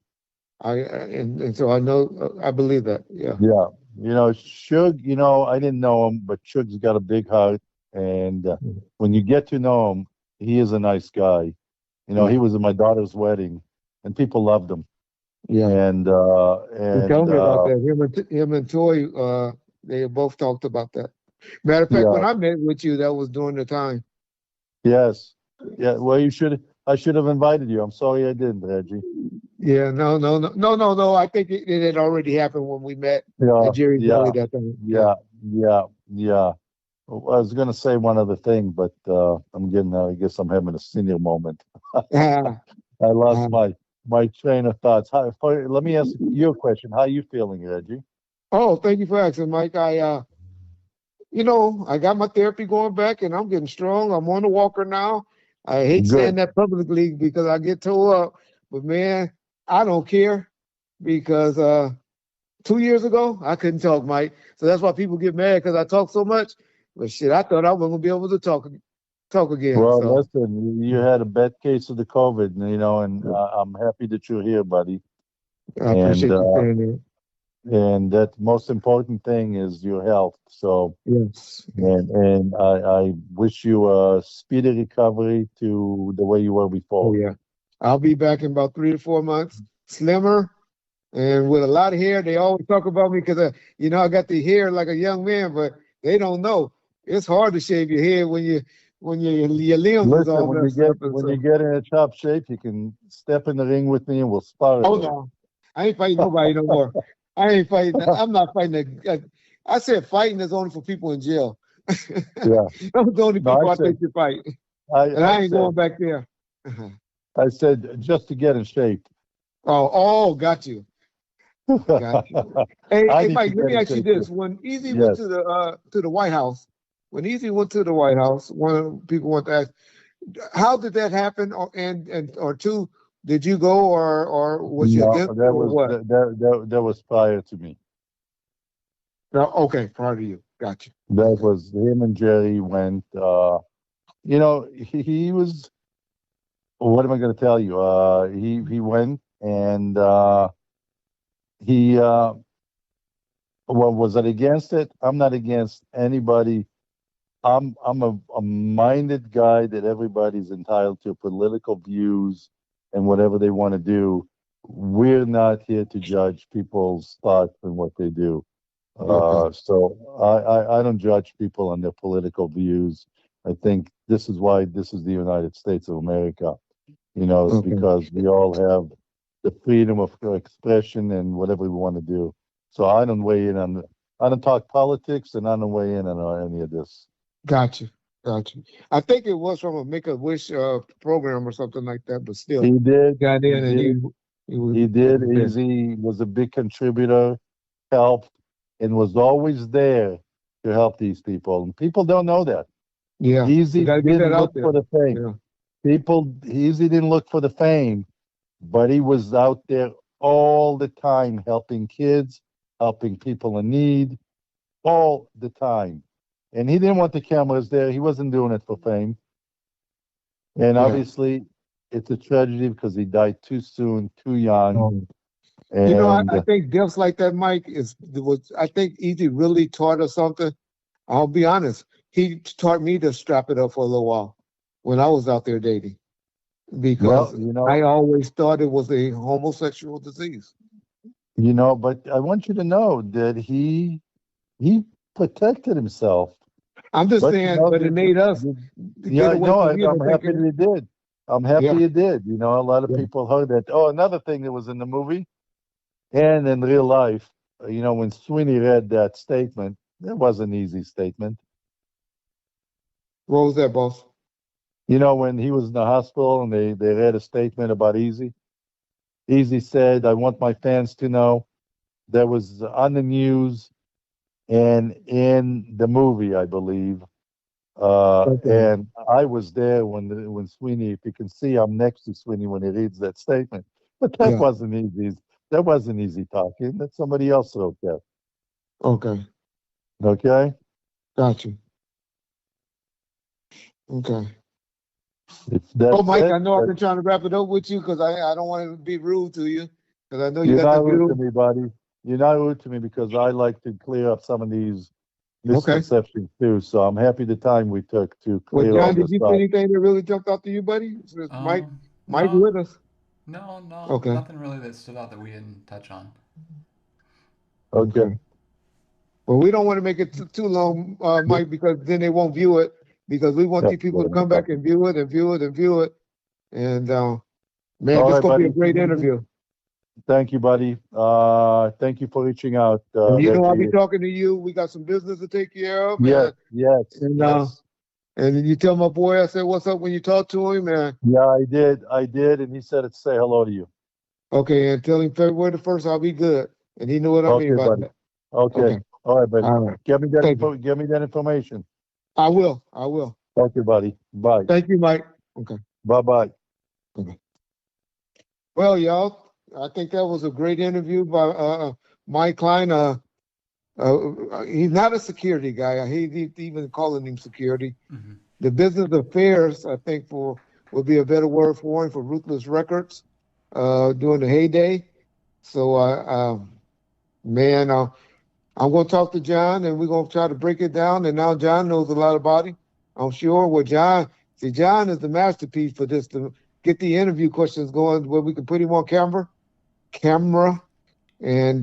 And so I know I believe that. Yeah. Yeah, Suge. I didn't know him, but Suge's got a big heart, and when you get to know him, he is a nice guy. Yeah. He was at my daughter's wedding, and people loved him. Yeah. And He told me about that. Him and Toy, they both talked about that. Matter of fact, when yeah, I met with you, that was during the time. yes, yeah. Well, I should have invited you. I'm sorry I didn't, Reggie. Yeah, no. I think it had already happened when we met Yeah, at Jerry's Deli yeah, that time. Yeah. yeah, yeah, yeah. I was gonna say one other thing, but I guess I'm having a senior moment. Ah, I lost ah. my train of thoughts. Let me ask you a question. How are you feeling, Reggie? Oh, thank you for asking, Mike. I got my therapy going back and I'm getting strong. I'm on the walker now. I hate saying Good. that publicly because I get tore up, but man, I don't care because 2 years ago I couldn't talk, Mike. So that's why people get mad because I talk so much. But shit, I thought I wasn't gonna be able to talk again. Well, So listen, you had a bad case of the COVID, and I'm happy that you're here, buddy. I And appreciate you saying that. that most important thing is your health. So, Yes. and I wish you a speedy recovery to the way you were Oh before. yeah. I'll be back in about 3 to 4 months, slimmer and with a lot of hair. They always talk about me because I got the hair like a young man, but they don't know it's hard to shave your head when your limbs is Listen, all messed up and when you so. get in a top shape, you can step in the ring with me and we'll spar a Oh bit. no, I ain't fighting nobody no more. I ain't fighting. I'm not fighting. I said fighting is only for people in jail. Yeah. Those are the only No, people I think should fight, and I I ain't said, going back there. I said just to get in shape. Got you. Got you. Hey, I hey, need to Mike, let get me in ask you shape this: too. when Easy went Yes. to the White House, one of the people want to ask, how did that happen? Or two, did you go or was you No, against it or what? that was prior to me. No, okay, prior to you. Got you. That Okay. was him and Jerry went. He was. What am I going to tell you? He went and he. Well, was it against it? I'm not against anybody. I'm a minded guy that everybody's entitled to political views and whatever they want to do. We're not here to judge people's thoughts and what they do. Okay. So I don't judge people on their political views. I think this is why this is the United States of America. Okay. Because we all have the freedom of expression and whatever we want to do. So I don't talk politics and I don't weigh in on any of this. Got you. Got you. I think it was from a Make a Wish program or something like that, but still, He did, got he in and did, he was he did. there. Easy was a big contributor, helped, and was always there to help these people. And people don't know that. Yeah, we Easy got to get that didn't out look there. for the fame. Yeah. Easy didn't look for the fame, but he was out there all the time helping kids, helping people in need, all the time. And he didn't want the cameras there. He wasn't doing it for fame. And Yeah. obviously, it's a tragedy because he died too soon, too young. Um, And I think deaths like that, Mike, I think Easy really taught us something. I'll be honest. He taught me to strap it up for a little while when I was out there dating well, because I always thought it was a homosexual disease. but I want you to know that he protected himself. I'm just But saying, but it made us yeah, get I away know. from him I'm and happy thinking, that he did. I'm yeah, happy he did. A lot of yeah. people heard that. Oh, another thing that was in the movie and in real life, when Sweeney read that statement, it was an easy statement. What was that, boss? When he was in the hospital and they read a statement about Easy, Easy said, I want my fans to know that was on the news and in the movie, I believe. Okay. And I was there when Sweeney, if you can see, I'm next to Sweeney when he reads that statement. But that Yeah. wasn't easy. That wasn't easy talking. That's somebody else wrote that. Okay. Okay? Got you. Okay. Oh, That's Mike, it. I know I've been trying to wrap it up with you because I don't want to be rude to you because I know you You're got to not rude to do. me, buddy. You're not rude to me because I like to clear up some of these Okay. misconceptions too. So I'm happy the time we took to Well, clear all John, did this you see up. anything that really jumped out to you, buddy? Since Mike No, with us. no, Okay. nothing really that stood out that we didn't touch on. Okay. Okay. Well, we don't want to make it too long, Mike, because then they won't view it because we want Yeah. these people to come back and view it and view it and view it. And man, All this is right, gonna be a buddy. great interview. Thank you, buddy. Thank you for reaching out, And you know I'll be Reggie. talking to you. We got some business to take care of, Yes, and yes, and yes. and you tell my boy I said what's up when you talk to him, and Yeah, I did. I did, and he said to say hello to you. okay, and tell him February the 1st I'll be good, and he knew what I mean Okay, by buddy. that. Okay. Okay, All right, buddy. all right. Give me that Thank you. info. Give me that information. I will. I will. Okay, buddy. Bye. Thank you, Mike. Okay. Bye. Bye. Okay. Well, y'all, I think that was a great interview by Mike Klein. He's not a security guy. I hate even calling him security. Mm-hmm. The business affairs, I think, would be a better word for him for Ruthless Records during the heyday. So, man, I'm going to talk to John and we're going to try to break it down. And now John knows a lot about him. I'm sure what John is the masterpiece for this to get the interview questions going where we can put him on camera, and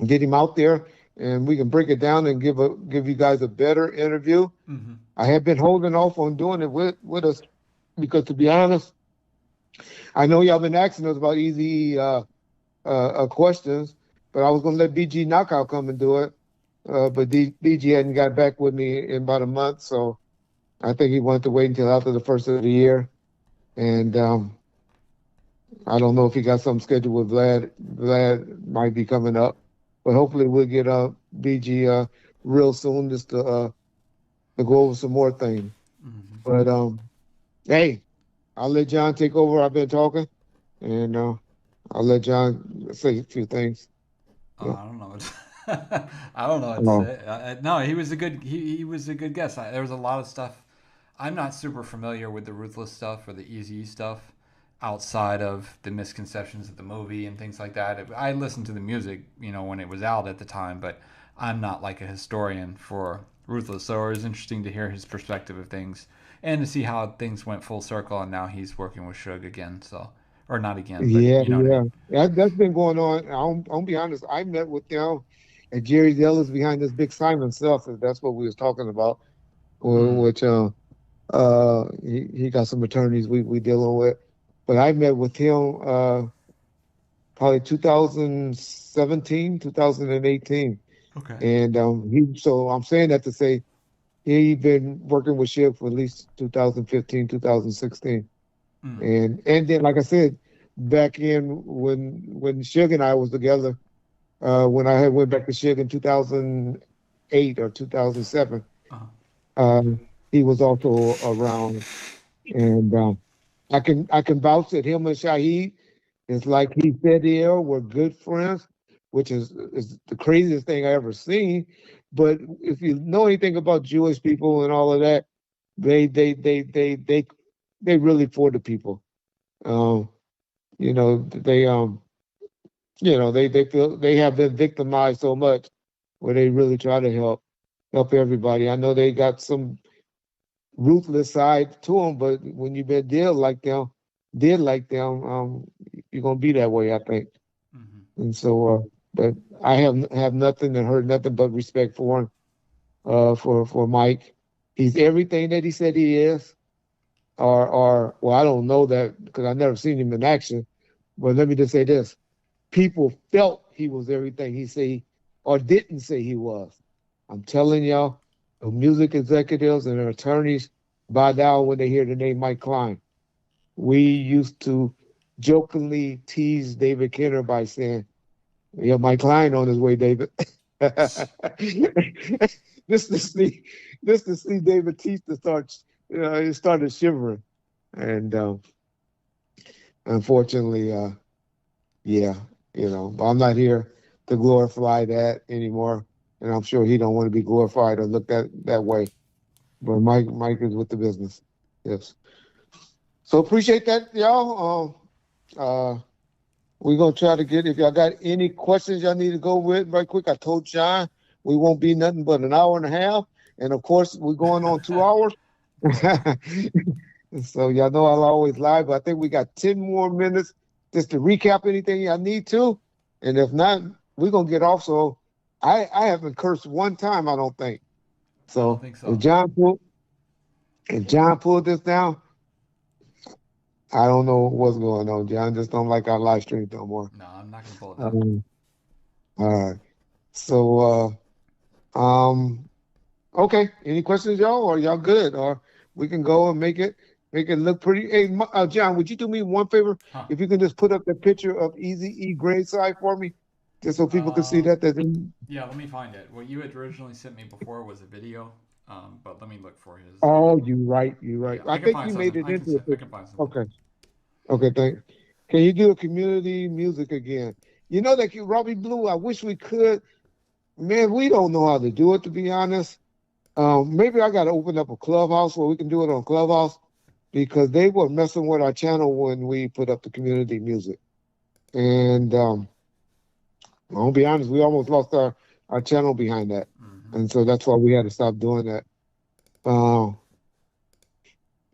get him out there and we can break it down and give you guys a better interview. Mm-hmm. I have been holding off on doing it with us because, to be honest, I know y'all been asking us about easy questions, but I was going to let BG Knockout come and do it. But BG hadn't got back with me in about a month, so I think he wanted to wait until after the first of the year. And I don't know if he got something scheduled with Vlad. Vlad might be coming up, but hopefully we'll get BG real soon just to go over some more things. Mm-hmm. But hey, I'll let John take over. I've been talking, and I'll let John say a few things. Yeah. I don't know. I don't know what to Oh, say. No, he was a good. He was a good guest. There was a lot of stuff. I'm not super familiar with the Ruthless stuff or the Eazy stuff outside of the misconceptions of the movie and things like that. I listened to the music, when it was out at the time, but I'm not like a historian for Ruthless. So it was interesting to hear his perspective of things and to see how things went full circle. And now he's working with Suge again. So, or not again, but yeah, you know what I yeah. mean. That's been going on. I'll be honest. I met with them, and Jerry Ellis behind this big Simon stuff. That's what we was talking about. Mm. Which he got some attorneys we dealing with, but I met with him probably 2017, 2018, Okay. and he. So I'm saying that to say he been working with Shiv for at least 2015, 2016. Mm. And then, like I said, back in when Suge and I was together, when I had went back to Suge in 2008 or 2007, Uh-huh. um, he was also around, and I can vouch that him and Shaheed is like he said here, we're good friends, which is the craziest thing I ever seen. But if you know anything about Jewish people and all of that, they they they they they they really for the people. Um, you know, they feel they have been victimized so much where they really try to help everybody. I know they got some ruthless side to them, but when you've been did like them, you're gonna be that way, I think. Mm-hmm. And so, but I have nothing and heard nothing but respect for him, for Mike. He's everything that he said he is, or well, I don't know that because I've never seen him in action. But let me just say this: people felt he was everything he said or didn't say he was. I'm telling y'all, the music executives and their attorneys bow down when they hear the name Mike Klein. We used to jokingly teased David Kenner by saying, "Yeah, my Klein on his way, David." this to see, this to see David Teeth to start, he started shivering, and unfortunately, yeah, but I'm not here to glorify that anymore, and I'm sure he don't want to be glorified or looked at that way. But Mike is with the business. Yes. So appreciate that, y'all. We're gonna try to get, if y'all got any questions y'all need to go with right quick. I told John we won't be nothing but an hour and a half. And of course we're going on 2 hours. So y'all know I'll always lie, but I think we got 10 more minutes just to recap anything y'all need to. And if not, we're gonna get off. So I haven't cursed one time, I don't think. I So don't think so. if John pulled this down, I don't know what's going on. John just don't like our live stream no more. No, I'm not gonna pull it down. All right. So okay. Any questions, y'all, or y'all good? Or we can go and make it look pretty. Hey, John, would you do me one favor? Huh. If you can just put up the picture of Eazy-E graveside for me, just so people can see that. Yeah, let me find it. What you had originally sent me before was a video, but let me look for his. Oh, you're right. Yeah, I think you made it into I can find something. Okay. Okay, thanks. Can you do a community music again? You know that Robbie Blue, I wish we could. Man, we don't know how to do it, to be honest. Maybe I got to open up a clubhouse where we can do it on Clubhouse, because they were messing with our channel when we put up the community music. And I'll be honest, we almost lost our channel behind that. Mm-hmm. And so that's why we had to stop doing that.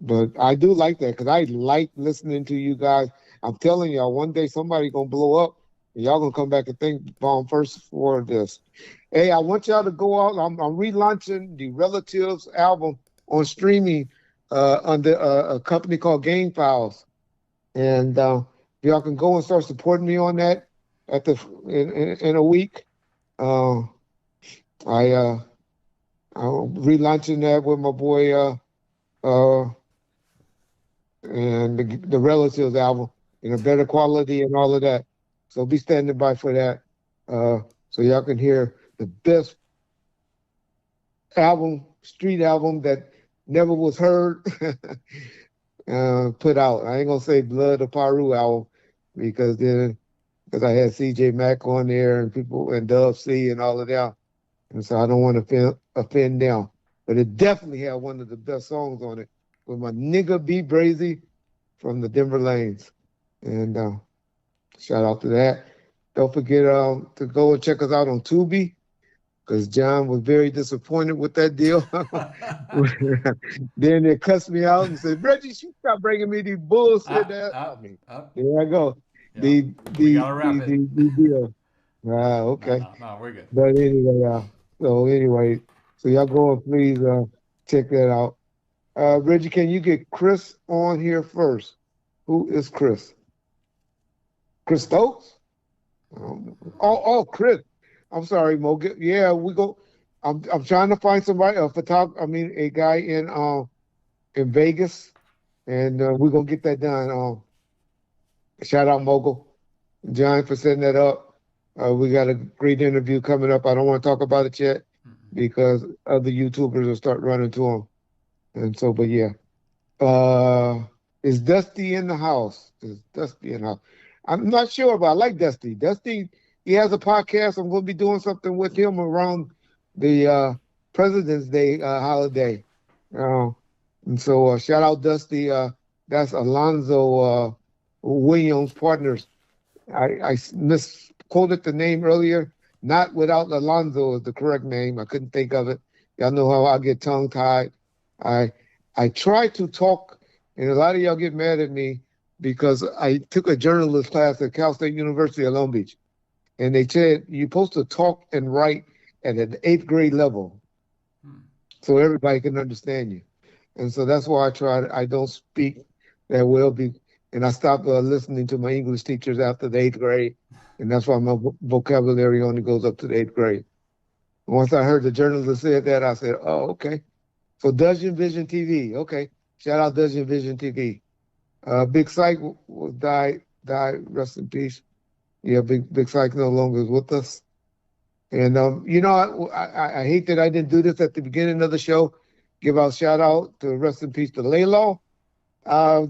But I do like that, because I like listening to you guys. I'm telling y'all, one day somebody going to blow up, and y'all going to come back and think Bomb first for this. Hey, I want y'all to go out. I'm relaunching the Relatives album on streaming under a company called Game Files. And y'all can go and start supporting me on that in a week. I'm relaunching that with my boy and the Relatives album in a better quality and all of that. So be standing by for that, so y'all can hear the best street album that never was heard, put out. I ain't gonna say Blood of Paru album, because I had CJ Mack on there and people and Dub C and all of that, and so I don't want to offend them. But it definitely had one of the best songs on it with my nigga B Brazy from the Denver Lanes. And shout out to that. Don't forget to go and check us out on Tubi, because John was very disappointed with that deal. Then they cussed me out and said, "Reggie, stop bringing me these bullshit." There I go. Yeah, we gotta wrap it. The deal. Okay. No, we're good. But anyway, so y'all go and please check that out. Reggie, can you get Chris on here first? Who is Chris? Chris Stokes? Chris. I'm sorry, Mo. Yeah, we go. I'm trying to find somebody, a guy in Vegas, and we're gonna get that done. Shout out Mogul, John, for setting that up. We got a great interview coming up. I don't want to talk about it yet, because other YouTubers will start running to him. And so, but yeah. Is Dusty in the house? I'm not sure, but I like Dusty. Dusty, he has a podcast. I'm going to be doing something with him around the President's Day holiday. And so shout out Dusty. That's Alonzo Williams Partners. I misquoted the name earlier. Not Without Alonzo is the correct name. I couldn't think of it. Y'all know how I get tongue-tied. I try to talk, and a lot of y'all get mad at me, because I took a journalist class at Cal State University of Long Beach, and they said you're supposed to talk and write at an 8th grade level, so everybody can understand you. And so that's why I don't speak that well, and I stopped listening to my English teachers after the 8th grade, and that's why my vocabulary only goes up to the 8th grade. Once I heard the journalist said that, I said, oh, okay. So Dudgeon Vision TV, okay. Shout out Dudgeon Vision TV. Big Psych died died. Rest in peace. Yeah, Big Syke no longer is with us. And I hate that I didn't do this at the beginning of the show. Give out shout out to rest in peace to Laylaw.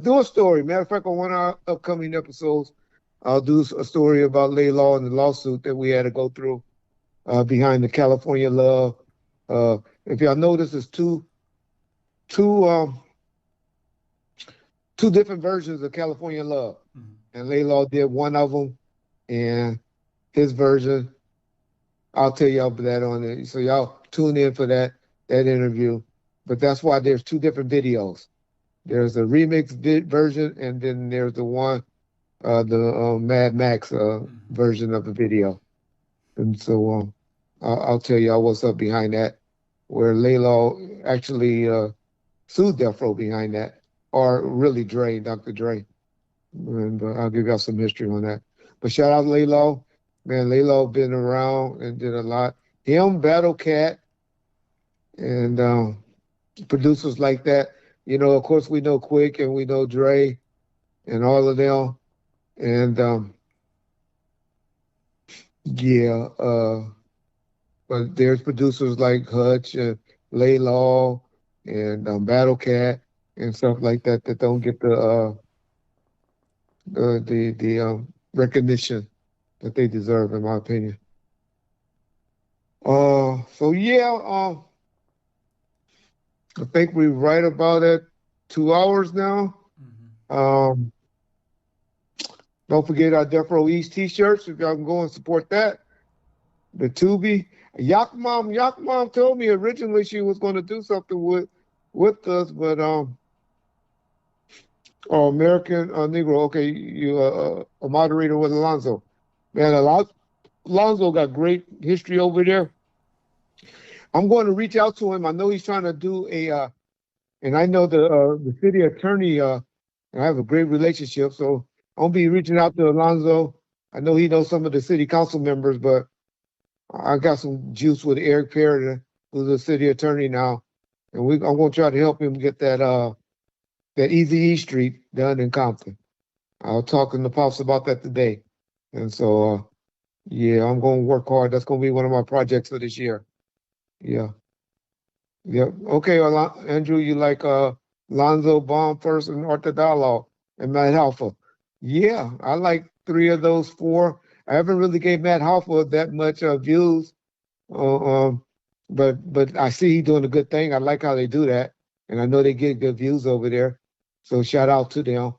Do a story. Matter of fact, on one of our upcoming episodes, I'll do a story about Laylaw and the lawsuit that we had to go through behind the California Love. Uh, if y'all notice, there's two two different versions of California Love, and Laylaw did one of them, and his version. I'll tell y'all that on it. So y'all tune in for that interview. But that's why there's two different videos. There's a remix version, and then there's the one, the Mad Max version of the video. And so I'll tell y'all what's up behind that, where Laylaw actually sued Death Row behind that, or really Dr. Dre. And I'll give y'all some history on that. But shout out Laylaw. Man, Laylaw been around and did a lot. Him, Battle Cat, and producers like that. Of course, we know Quick and we know Dre and all of them. And yeah, but there's producers like Hutch and Laylaw and Battle Cat and stuff like that that don't get the recognition that they deserve, in my opinion. So yeah, I think we're right about at 2 hours now. Um, don't forget our Death Row East t-shirts. If y'all can go and support that. The Tubi. Yak Mom told me originally she was going to do something with us, but American Negro. Okay, you a moderator with Alonzo. Man, Alonzo got great history over there. I'm going to reach out to him. I know he's trying to do and I know the city attorney. I have a great relationship, so I'll be reaching out to Alonzo. I know he knows some of the city council members, but I got some juice with Eric Perry, who's the city attorney now, and I'm going to try to help him get that Eazy-E Street done in Compton. I was talking to Pops about that today, and so yeah, I'm going to work hard. That's going to be one of my projects for this year. Yeah. Yeah. Okay, Andrew, you like Lonzo Bomb first and Arthur Dialogue and Matt Halfa. Yeah, I like three of those four. I haven't really gave Matt Halfa that much views, um, but I see he doing a good thing. I like how they do that, and I know they get good views over there. So shout out to them.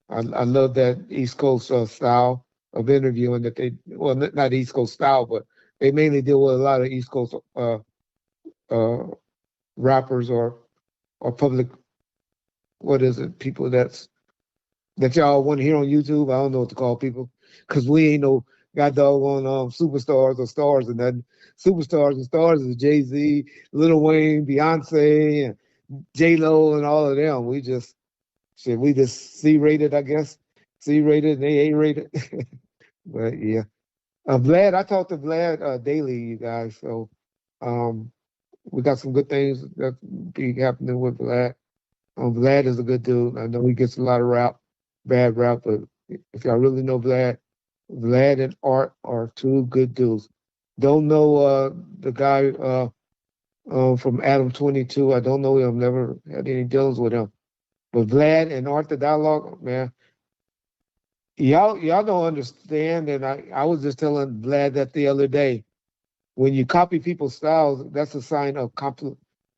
I love that East Coast style of interviewing that they, well, not East Coast style, but they mainly deal with a lot of East Coast uh, rappers or public, what is it, people that y'all want to hear on YouTube. I don't know what to call people, because we ain't no got doggone superstars or stars and nothing. Superstars and stars is Jay-Z, Lil Wayne, Beyonce, and J-Lo, and all of them. We just C-rated, I guess. C-rated and A-rated. But yeah. Vlad, I talked to Vlad daily, you guys. So we got some good things that be happening with Vlad. Vlad is a good dude. I know he gets a lot of bad rap, but if y'all really know Vlad, Vlad and Art are two good dudes. Don't know the guy from Adam 22. I don't know him. Never had any dealings with him. But Vlad and Art the Dialogue, man, y'all don't understand. And I was just telling Vlad that the other day. When you copy people's styles, that's a sign of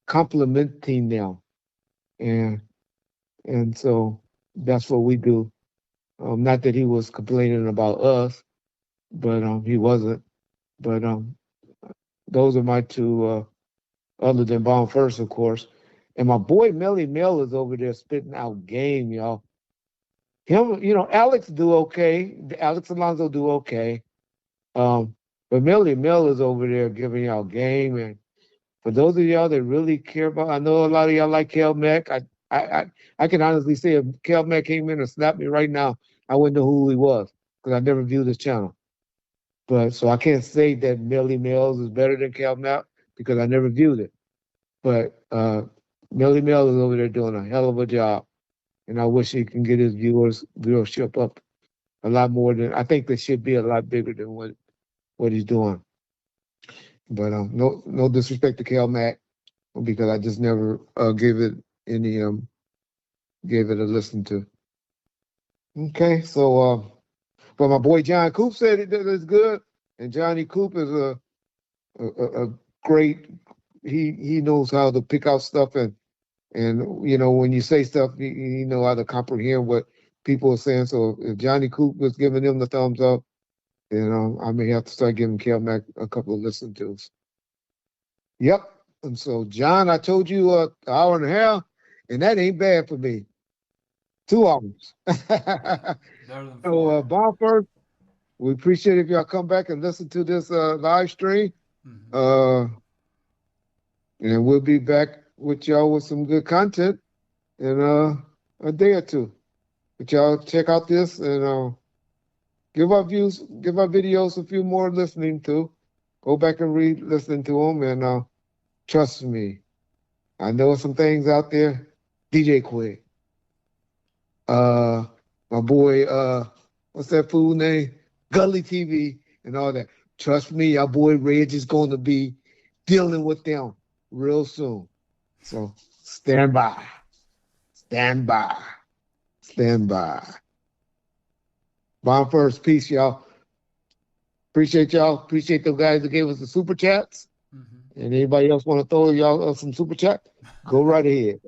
complimenting them. And and so that's what we do. Not that he was complaining about us, but he wasn't. But those are my two, other than Bomb First, of course. And my boy Melly Mel is over there spitting out game, y'all. Him, Alex do okay. Alex Alonso do okay. Um, but Melly Mel is over there giving y'all game. And for those of y'all that really care about, I know a lot of y'all like Kel Mack. I can honestly say if Kel Mack came in and slapped me right now, I wouldn't know who he was because I never viewed his channel. But so I can't say that Melly Mills is better than Kel Mack because I never viewed it. But Melly Mills is over there doing a hell of a job, and I wish he can get his viewership up a lot more than I think they should be a lot bigger than what he's doing. But no disrespect to Kel Mac because I just never gave it a listen to. Okay, so but my boy John Coop said it's good, and Johnny Coop is a great. He knows how to pick out stuff and when you say stuff, you know how to comprehend what people are saying. So if Johnny Coop was giving him the thumbs up, I may have to start giving Kel Mac a couple of listen tos. Yep. And so, John, I told you an hour and a half, and that ain't bad for me. 2 hours. Better than 4. So, Bomb First, we appreciate if y'all come back and listen to this live stream. And we'll be back with y'all with some good content in a day or two. But y'all check out this and give our videos a few more listening to. Go back and re-listening to them, and trust me, I know some things out there. DJ Quick, my boy, what's that fool name? Gully TV and all that. Trust me, our boy Reg is going to be dealing with them real soon. So stand by. Bomb First, peace, y'all. Appreciate y'all. Appreciate the guys that gave us the super chats. And anybody else want to throw y'all some super chat? Go right ahead.